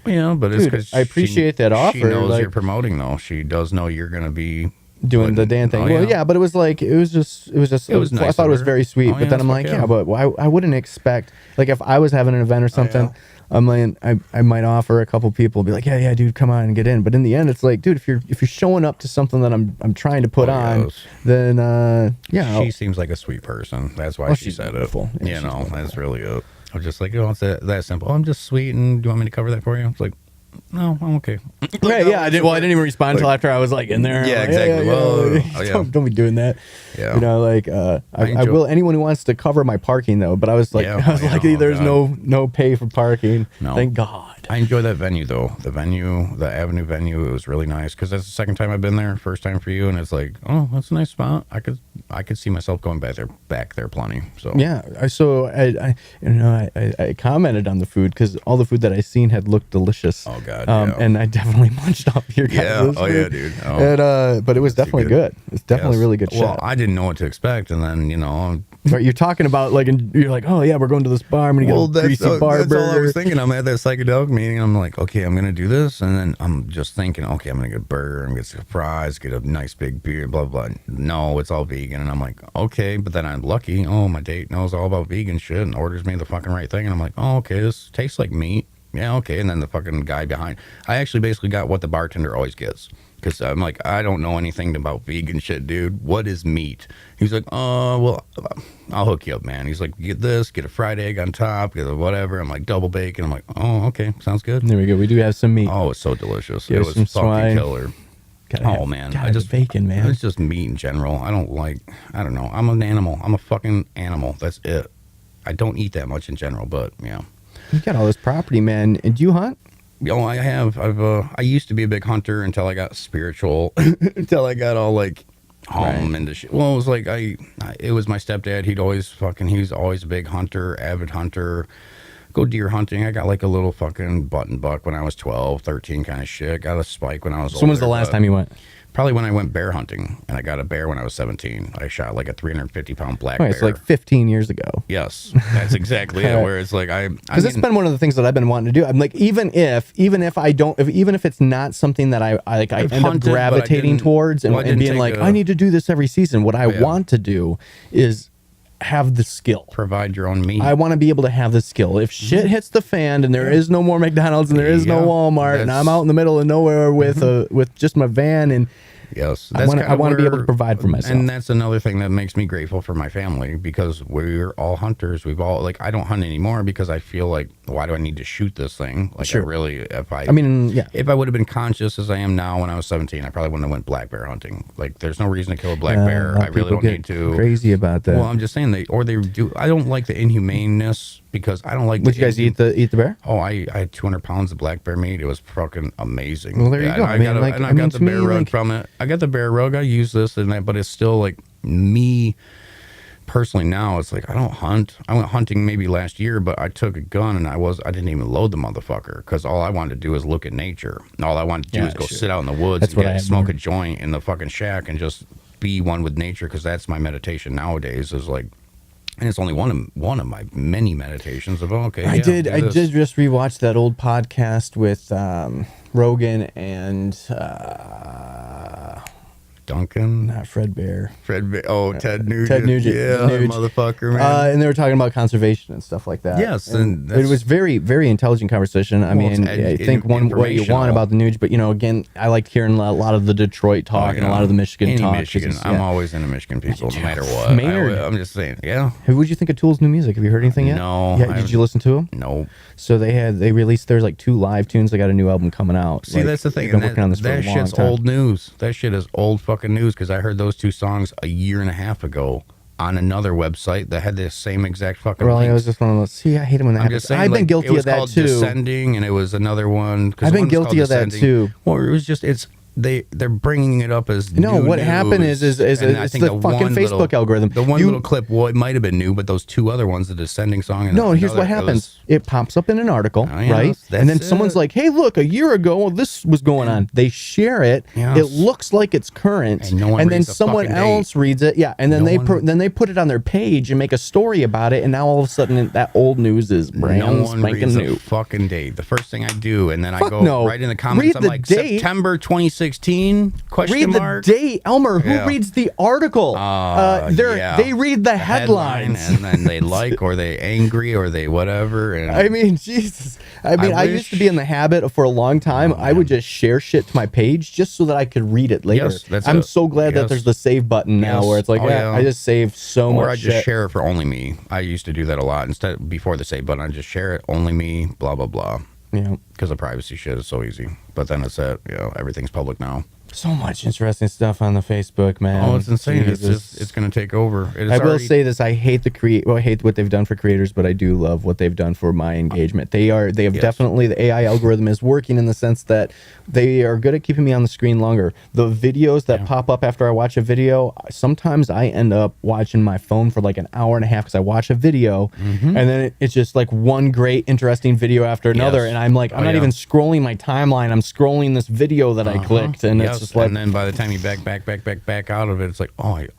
but it's because I appreciate that offer. She knows you're promoting, though. She does know you're going to be doing the damn thing. But it was like, it was nice. I thought it was very sweet, but then I'm like, but I wouldn't expect, like, if I was having an event or something, I'm like, I might offer a couple people, be like, yeah, dude, come on and get in. But in the end, it's like, dude, if you're showing up to something that I'm trying to put on, then she seems like a sweet person. That's why she said it. You know, that's really it. I'm just like, it's that simple. I'm just sweet, and do you want me to cover that for you? It's like, no, I'm okay. I didn't even respond until after I was like in there. Yeah, exactly. Don't be doing that. Yeah. You know, like I will anyone who wants to cover my parking though. But I was like, there's no pay for parking. No. Thank God. I enjoy that venue though. The Avenue venue. It was really nice because that's the second time I've been there. First time for you, and it's like, oh, that's a nice spot. I could see myself going back there plenty. So I commented on the food because all the food that I seen had looked delicious. Oh God, and I definitely munched off your guys' food. Dude. And, but it was definitely good. It's definitely really good. Well, I didn't know what to expect, and then Right, you're talking about like, and you're like, oh yeah, we're going to this bar. I'm gonna get a greasy bar burger. That's all I was thinking. I'm at that psychedelic meeting. And I'm like, okay, I'm gonna do this, and then I'm just thinking, okay, I'm gonna get a burger, I'm gonna get some fries, get a nice big beer, blah blah. No, it's all vegan, and I'm like, okay, but then I'm lucky. Oh, my date knows all about vegan shit and orders me the fucking right thing, and I'm like, oh, okay, this tastes like meat. Yeah, okay. And then the fucking guy behind, I actually basically got what the bartender always gets. Because I'm like, I don't know anything about vegan shit, dude. What is meat? He's like, oh, well, I'll hook you up, man. He's like, get this, get a fried egg on top, get a whatever. I'm like, double bacon. I'm like, oh, okay, sounds good. There we go. We do have some meat. Oh, it's so delicious. It was fucking swine. Killer. Man. I just bacon, man. It's just meat in general. I don't know. I'm an animal. I'm a fucking animal. That's it. I don't eat that much in general, but yeah. You got all this property, man. And do you hunt? Oh, I have. I used to be a big hunter until I got spiritual, until I got all like home into shit. Well, it was like it was my stepdad. He's always a big hunter, avid hunter. Go deer hunting. I got like a little fucking button buck when I was 12, 13 kind of shit. Got a spike when I was older. When was the last time you went? Probably when I went bear hunting, and I got a bear when I was 17. I shot like a 350-pound black bear. It's like 15 years ago. Yes, that's exactly it. Where it's like because it's been one of the things that I've been wanting to do. I'm like, even if it's not something that I end up gravitating towards and being like, I need to do this every season. What I want to do is have the skill. Provide your own meat. I want to be able to have the skill. If shit hits the fan and there is no more McDonald's and there is no Walmart and I'm out in the middle of nowhere with just my van and yes, I want to be able to provide for myself. And that's another thing that makes me grateful for my family because we're all hunters. We've all I don't hunt anymore because I feel like why do I need to shoot this thing? Like sure. If I would have been conscious as I am now when I was 17, I probably wouldn't have went black bear hunting. Like there's no reason to kill a black bear. I really don't need to. Crazy about that. Well, I'm just saying they do. I don't like the inhumaneness because I don't like. Would you guys eat the bear? Oh, I had 200 pounds of black bear meat. It was fucking amazing. Well, there you go. I got the bear rug from it. I got the bear rug. I use this and that, but it's still like me personally now, it's like I don't hunt. I went hunting maybe last year, but I took a gun and I didn't even load the motherfucker because all I wanted to do is look at nature. All I wanted to do is go sit out in the woods and smoke a joint in the fucking shack and just be one with nature, because that's my meditation nowadays. Is like, and it's only one of my many meditations of I did just rewatch that old podcast with Rogan and Duncan, not Fred Bear. Oh, Ted Nugent. Ted Nugent. Yeah, motherfucker, man. And they were talking about conservation and stuff like that. Yes, and it was very, very intelligent conversation. I mean, I think what you want about the Nuge, but again, I liked hearing a lot of the Detroit talk and a lot of the Michigan talk. Michigan. I'm always into Michigan people, no matter what. I'm just saying, yeah. What would you think of Tool's new music? Have you heard anything yet? No. Yeah, did you listen to them? No. So they released there's like 2 live tunes. They got a new album coming out. See, that's the thing. They've been working on this for a long time. That shit's old news. That shit is old fucking news, because I heard those 2 songs a year and a half ago on another website that had the same exact fucking I was just one of those. See, I hate it when that happens. I've been guilty of that too. Descending, and it was another one. I've been guilty of that too. Well, it was just they're bringing it up as no. What news. happened is it's the fucking Facebook algorithm. The one little clip, it might have been new, but those 2 other ones, the descending song. And no, here's what happens. It pops up in an article, right? And then someone's like, "Hey, look, a year ago this was going on." They share it. Yes. It looks like it's current, and then someone else reads it. Yeah, and then they put it on their page and make a story about it, and now all of a sudden that old news is brand spanking new. Fucking date. The first thing I do, and then I go right in the comments. I'm like, September 2016. Question mark. Read the date, Elmer. Who reads the article? They read the headlines, and then they or they angry, or they whatever. And I mean, Jesus. I used to be in the habit of, for a long time, I would just share shit to my page just so that I could read it later. Yes, I'm so glad that there's the save button now, where it's like, I just save so much. Or I just share it for only me. I used to do that a lot. Instead, before the save button, I just share it only me. Blah blah blah. Yeah. Because the privacy shit is so easy. But then it's everything's public now. So much interesting stuff on the Facebook, man. Oh, it's insane. It's going to take over. I will say this: I hate I hate what they've done for creators, but I do love what they've done for my engagement. They have definitely, the AI algorithm is working in the sense that they are good at keeping me on the screen longer. The videos that pop up after I watch a video, sometimes I end up watching my phone for like an hour and a half because I watch a video, and then it's just like one great, interesting video after another, and I'm like, I'm not even scrolling my timeline. I'm scrolling this video that I clicked, and it's just like, and then by the time you back out of it, it's like, I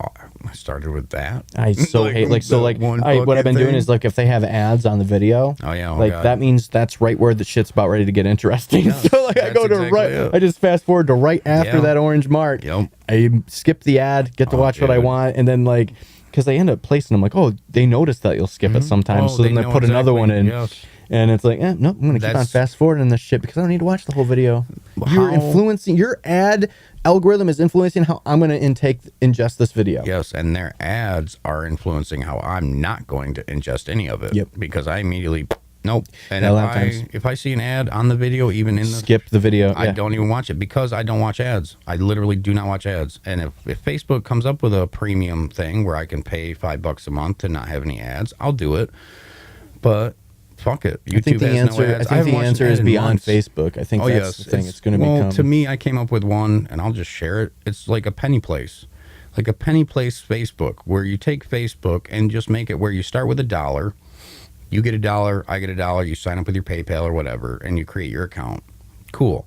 started with that. I so hate what I've been doing is, like, if they have ads on the video, that means that's right where the shit's about ready to get interesting. So like I go to I just fast forward to right after that orange mark. I skip the ad, get to watch what I want, and then like, because they end up placing them like, they notice that you'll skip it sometimes, so then they put another one in. And it's like, nope, I'm going to keep on fast forwarding this shit because I don't need to watch the whole video. You're influencing, your ad algorithm is influencing how I'm going to ingest this video. Yes, and their ads are influencing how I'm not going to ingest any of it. Yep. Because I immediately, nope. And if I see an ad on the video, even in the... Skip the video. I don't even watch it because I don't watch ads. I literally do not watch ads. And if Facebook comes up with a premium thing where I can pay $5 a month to not have any ads, I'll do it. But... fuck it. YouTube I think the answer is beyond Facebook. I think that's the thing. It's going to become... to me, I came up with one, and I'll just share it. It's like a penny place. Like a penny place Facebook, where you take Facebook and just make it where you start with $1. You get $1, I get $1. You sign up with your PayPal or whatever, and you create your account. Cool.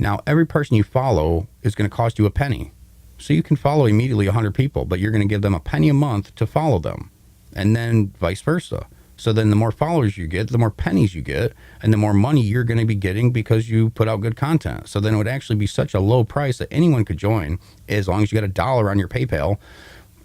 Now, every person you follow is going to cost you a penny. So you can follow immediately 100 people, but you're going to give them a penny a month to follow them. And then vice versa. So then the more followers you get, the more pennies you get, and the more money you're going to be getting because you put out good content. So then it would actually be such a low price that anyone could join, as long as you got $1 on your PayPal.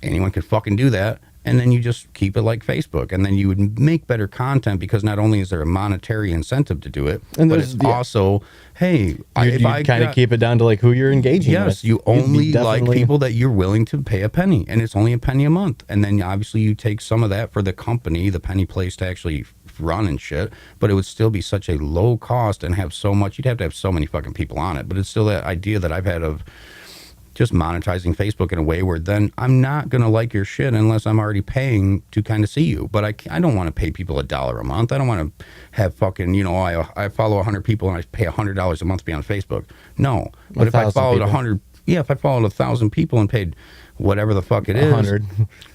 Anyone could fucking do that. And then you just keep it like Facebook. And then you would make better content because not only is there a monetary incentive to do it, but it's also, hey, you kind of keep it down to like who you're engaging with. Yes, you only like people that you're willing to pay a penny. And it's only a penny a month. And then obviously you take some of that for the company, the penny place to actually run and shit. But it would still be such a low cost and have so much. You'd have to have so many fucking people on it. But it's still that idea that I've had of just monetizing Facebook in a way where then I'm not going to like your shit unless I'm already paying to kind of see you. But I don't want to pay people $1 a month. I don't want to have fucking, I follow 100 people and I pay $100 a month to be on Facebook. No. But if I followed 100 Yeah, if I followed 1,000 people and paid whatever the fuck it is, 100,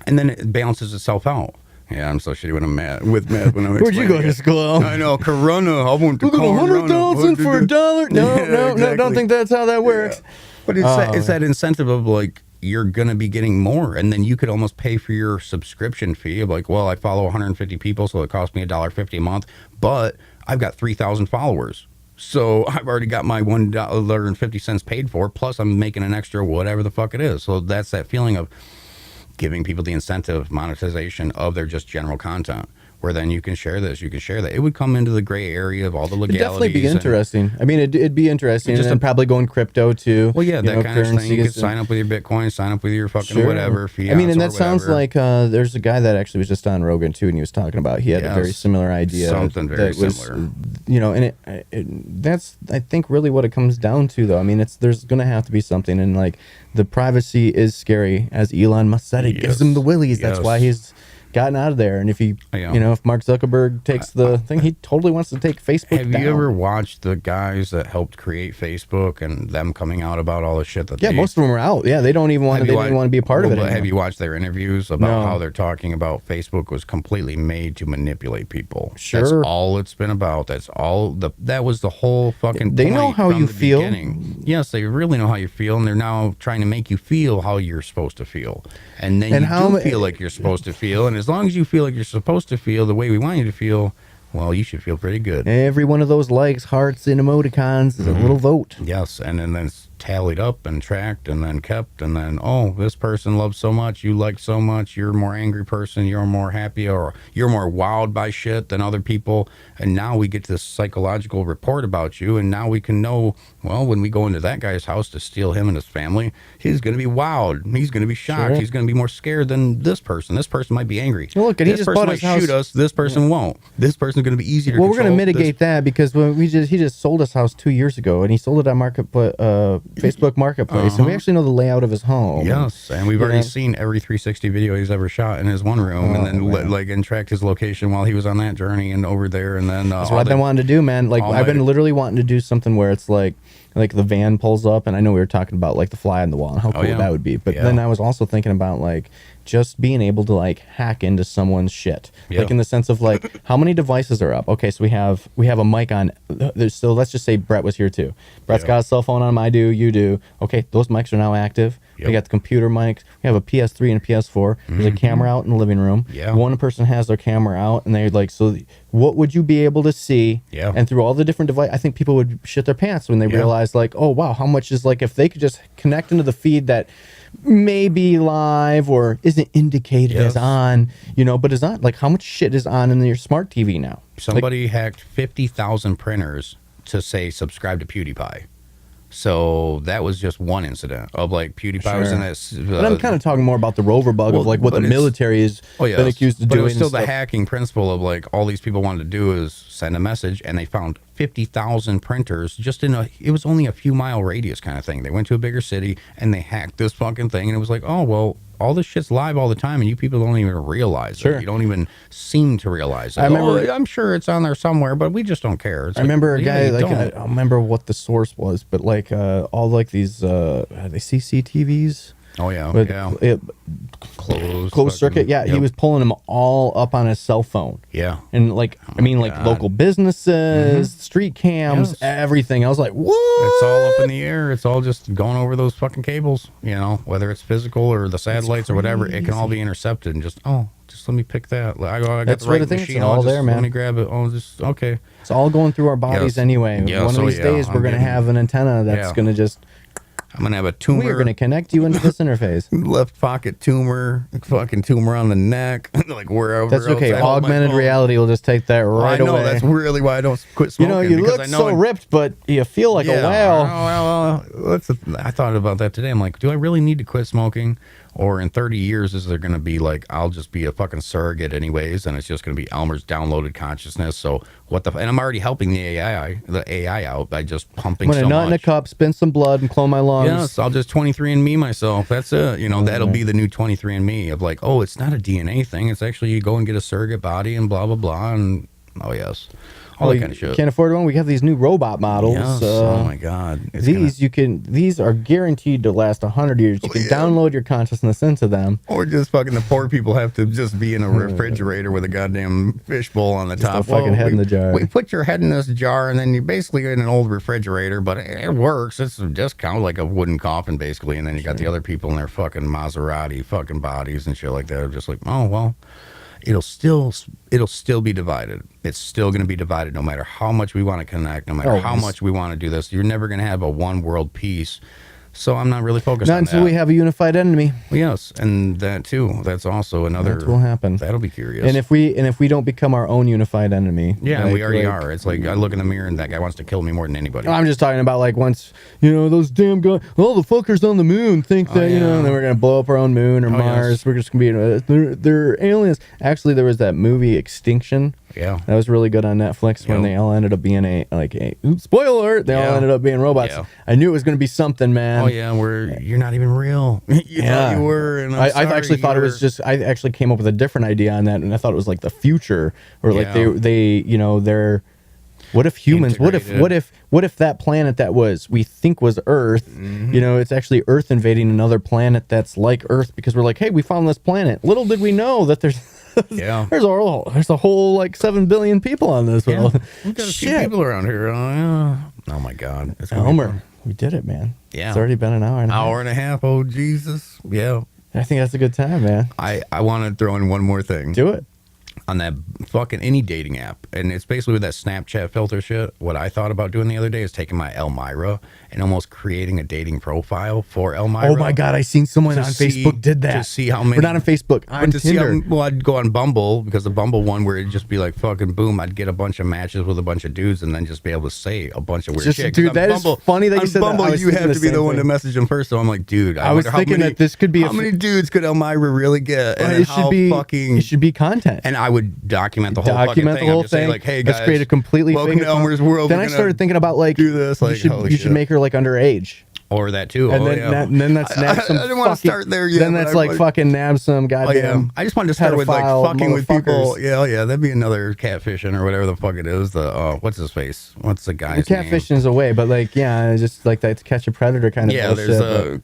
and then it balances itself out. Yeah, I'm so shitty when I'm mad when I'm Where'd you go to it. school? I know, Corona. I went to Look at Corona. 100,000 for $1. No, Yeah, no, exactly. don't think that's how that works. Yeah. But it's that incentive of like, you're gonna be getting more, and then you could almost pay for your subscription fee of like, well, I follow 150 people, so it costs me $1.50 a month, but I've got 3,000 followers, so I've already got my $1.50 paid for, plus I'm making an extra whatever the fuck it is. So that's that feeling of giving people the incentive monetization of their just general content, where then you can share this, you can share that. It would come into the gray area of all the legalities. It'd definitely be interesting. I mean, it'd be interesting. Just and then probably going crypto too. Well, yeah, that kind of thing. You could currencies. sign up with your Bitcoin, sign up with your fucking Sure. whatever. Fiat, I mean, and or that sounds whatever. like there's a guy that actually was just on Rogan too, and he was talking about he had a very Yes. similar idea. Something very that was, similar. And that's I think really what it comes down to, though. I mean, there's going to have to be something, and like the privacy is scary, as Elon Musk said. It gives Yes. him the willies. That's Yes. why he's gotten out of there. And if he, Yeah. if Mark Zuckerberg takes the thing, he totally wants to take Facebook Have down. you ever watched the guys that helped create Facebook and them coming out about all the shit that Yeah, they... most of them are out. Yeah, they don't even want to. They didn't want to be a part of it But anymore. have you watched their interviews about No. how they're talking about Facebook was completely made to manipulate people? Sure. That's all it's been about. That was the whole fucking They know point how from you the feel. beginning. Yes, they really know how you feel, and they're now trying to make you feel how you're supposed to feel. And then And you how do ma- feel like you're supposed to feel, and as long as you feel like you're supposed to feel the way we want you to feel, well, you should feel pretty good. Every one of those likes, hearts, and emoticons is a little vote. Yes, and then it's tallied up and tracked and then kept, and then, oh, this person loves so much, you like so much, you're a more angry person, you're more happy, or you're more wowed by shit than other people, and now we get this psychological report about you, and now we can know, well, when we go into that guy's house to steal him and his family, he's going to be wowed, he's going to be shocked, Sure. he's going to be more scared than this person might be angry. Well, look, and he this just person bought might his house- shoot us, this person won't. This person's going to be easier to Well, we're going to control. mitigate that because when he just sold his house 2 years ago, and he sold it on Facebook Marketplace, and we actually know the layout of his home. Yes, and we've You already know? seen every 360 video he's ever shot in his one room, and then man. and tracked his location while he was on that journey and over there, and then That's what I've been wanting to do, man. Like all I've been my- literally wanting to do something where it's like the van pulls up, and I know we were talking about like the fly on the wall and how cool yeah. that would be, but Yeah. then I was also thinking about like just being able to like hack into someone's shit, Yeah. like in the sense of like how many devices are up. Okay, so we have a mic on. So let's just say Brett was here too. Brett's Yeah. got a cell phone on him. I do. You do. Okay, those mics are now active. Yep. We got the computer mics. We have a PS3 and a PS4. There's a camera out in the living room. Yeah. One person has their camera out, and they're like, so what would you be able to see? Yeah. And through all the different devices, I think people would shit their pants when they Yeah. realize, like, oh wow, how much is like if they could just connect into the feed that may be live or isn't indicated Yes. as on, but is on. Like, how much shit is on in your smart TV now? somebody hacked 50,000 printers to say subscribe to PewDiePie. So that was just one incident of like PewDiePie was in this. But I'm kind of talking more about the rover bug of like what but the it's- military has been accused of but doing. it was still and the stuff. hacking principle of like all these people wanted to do is send a message, and they found 50,000 printers just it was only a few mile radius kind of thing. They went to a bigger city and they hacked this fucking thing, and it was like, oh well, all this shit's live all the time, and you people don't even realize Sure. it. You don't even seem to realize it. I remember- I'm sure it's on there somewhere, but we just don't care. It's I like, remember a yeah, guy you like I don't. don't remember what the source was, but like all like these are they CCTVs? Oh yeah, But yeah. Closed closed circuit. fucking- Yeah, he yep. was pulling them all up on his cell phone. Yeah. And like, I mean, like God. local businesses, street cams, Yes. everything. I was like, what? It's all up in the air. It's all just going over those fucking cables, whether it's physical or the satellites or whatever. It can all be intercepted and just let me pick that. I got That's the what right I think. machine. It's all I'll just, there, man. Let me grab it. Oh, just okay. It's all going through our bodies Yes. anyway. Yeah, One so of these yeah, days, I'm we're going to getting- have an antenna that's Yeah. going to just, I'm gonna have a we tumor. are going to connect you into this interface. left pocket tumor, fucking tumor on the neck, like wherever. That's okay. else I hold my Augmented phone. reality will just take that Well, right I know away. that's really why I don't quit you smoking. you because look I know so ripped, but you feel like a whale. I thought about that today. I'm like, do I really need to quit smoking? Or in 30 years, is there going to be like, I'll just be a fucking surrogate anyways, and it's just going to be Elmer's downloaded consciousness. So what the? And I'm already helping the AI out by just pumping I'm going so to nut in a much. cup, spin some blood, and clone my lungs. Yes, I'll just 23andMe myself. That's it. That'll be the new 23andMe of like, oh, it's not a DNA thing. It's actually you go and get a surrogate body and blah, blah, blah. And oh, yes. all that you kind of shit. can't afford one. We have these new robot models. Yes. Oh my god. It's These are guaranteed to last 100 years. You can download your consciousness into them. Or just fucking the poor people have to just be in a refrigerator with a goddamn fishbowl on the top. A fucking head in the jar. We put your head in this jar, and then you're basically in an old refrigerator, but it works. It's just kind of like a wooden coffin, basically. And then you got the other people in their fucking Maserati fucking bodies and shit like that. Just like, oh well, it'll still be divided. It's still going to be divided, no matter how much we want to connect, no matter how much we want to do this. You're never going to have a one world peace. So I'm not really focused on that. Not until we have a unified enemy. Yes, and that too. That's also another. That will happen. That'll be curious. And if we don't become our own unified enemy, yeah, and we already are. It's like I look in the mirror and that guy wants to kill me more than anybody. I'm just talking about like once those damn guys, all the fuckers on the moon think that and then we're gonna blow up our own moon or Mars. Yes. We're just gonna be they're aliens. Actually, there was that movie Extinction. Yeah, that was really good on Netflix when they all ended up being spoiler alert. They all ended up being robots. Yeah. I knew it was going to be something, man. Oh yeah, you're not even real. you thought you were. And I actually thought it was just. I actually came up with a different idea on that, and I thought it was like the future, or like they're. What if humans? Integrated. What if that planet that we think was Earth? Mm-hmm. It's actually Earth invading another planet that's like Earth because we're like, hey, we found this planet. Little did we know that there's a whole like 7 billion people on this world. We've got a few people around here. Oh my god, it's Elmer, we did it, man. Yeah, it's already been an hour and a half. Oh Jesus, yeah. I think that's a good time, man. I want to throw in one more thing. Do it. On that fucking any dating app, and it's basically with that Snapchat filter shit. What I thought about doing the other day is taking my Elmira and almost creating a dating profile for Elmira. Oh my god, I seen someone on Facebook did that. To see how many. We're not on Facebook. On Tinder. I'd go on Bumble, because the Bumble one where it'd just be like fucking boom. I'd get a bunch of matches with a bunch of dudes, and then just be able to say a bunch of weird shit. Dude, that is funny that you said Bumble, that. You have to be the one to message them first. So I'm like, dude, I was thinking that this could be how many dudes could Elmira really get? And it should be content. And I would document the whole thing. Say, like, hey guys, let's create a completely welcome to Elmer's world. Then I started thinking about like do this. Like, you should make her like underage. Or that too. And then that's nab some. I didn't want to start there yet. Then that's like fucking nab some goddamn. I just wanted to start with like fucking with people. Yeah, that'd be another catfishing or whatever the fuck it is. The what's his face? What's the guy's name? Catfishing is a way, but like just like that to catch a predator kind of. Yeah, bullshit, there's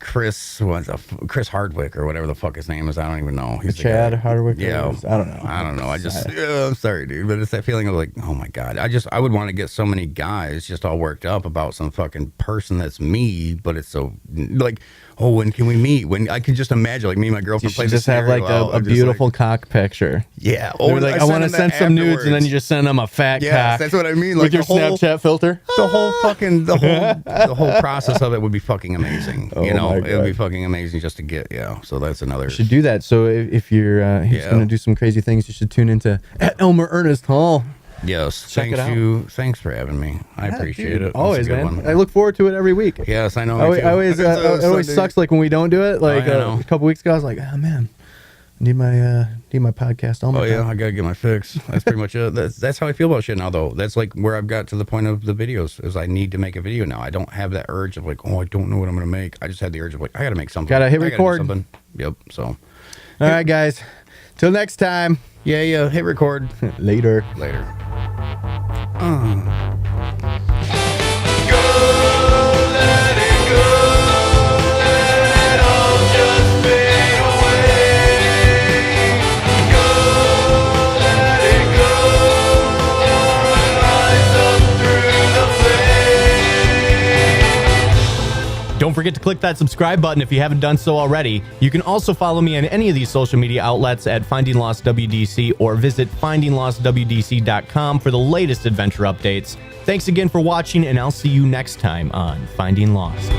Chris Hardwick or whatever the fuck his name is. I don't even know. He's Chad Hardwick. Yeah, I don't know. I don't know. I'm sorry, dude, but it's that feeling of like, oh my god. I would want to get so many guys just all worked up about some fucking person that's me, but it's so. Like, when can we meet? When I can just imagine, like me and my girlfriend play just have like a beautiful cock picture. Yeah. Or like I want to send some nudes, and then you just send them a fat cock. That's what I mean. Like with your Snapchat filter. The whole process of it would be fucking amazing. It would be fucking amazing just to get. Yeah. So that's another. You should do that. So if you're he's going to do some crazy things, you should tune into Elmer Ernest Hall. Yes, thanks for having me. I appreciate it. Always, man. I look forward to it every week. Yes, I know. It always sucks like when we don't do it. Like a couple weeks ago, I was like, oh man, I need my podcast. I gotta get my fix. That's pretty much it. That's how I feel about shit now, though. That's like where I've got to the point of the videos is I need to make a video now. I don't have that urge of like, I don't know what I'm gonna make. I just had the urge of like, I gotta make something. Gotta hit record. Yep. So, all right, guys. Till next time. Yeah. Hit record. Later. Don't forget to click that subscribe button if you haven't done so already. You can also follow me on any of these social media outlets at FindingLostWDC or visit FindingLostWDC.com for the latest adventure updates. Thanks again for watching, and I'll see you next time on Finding Lost.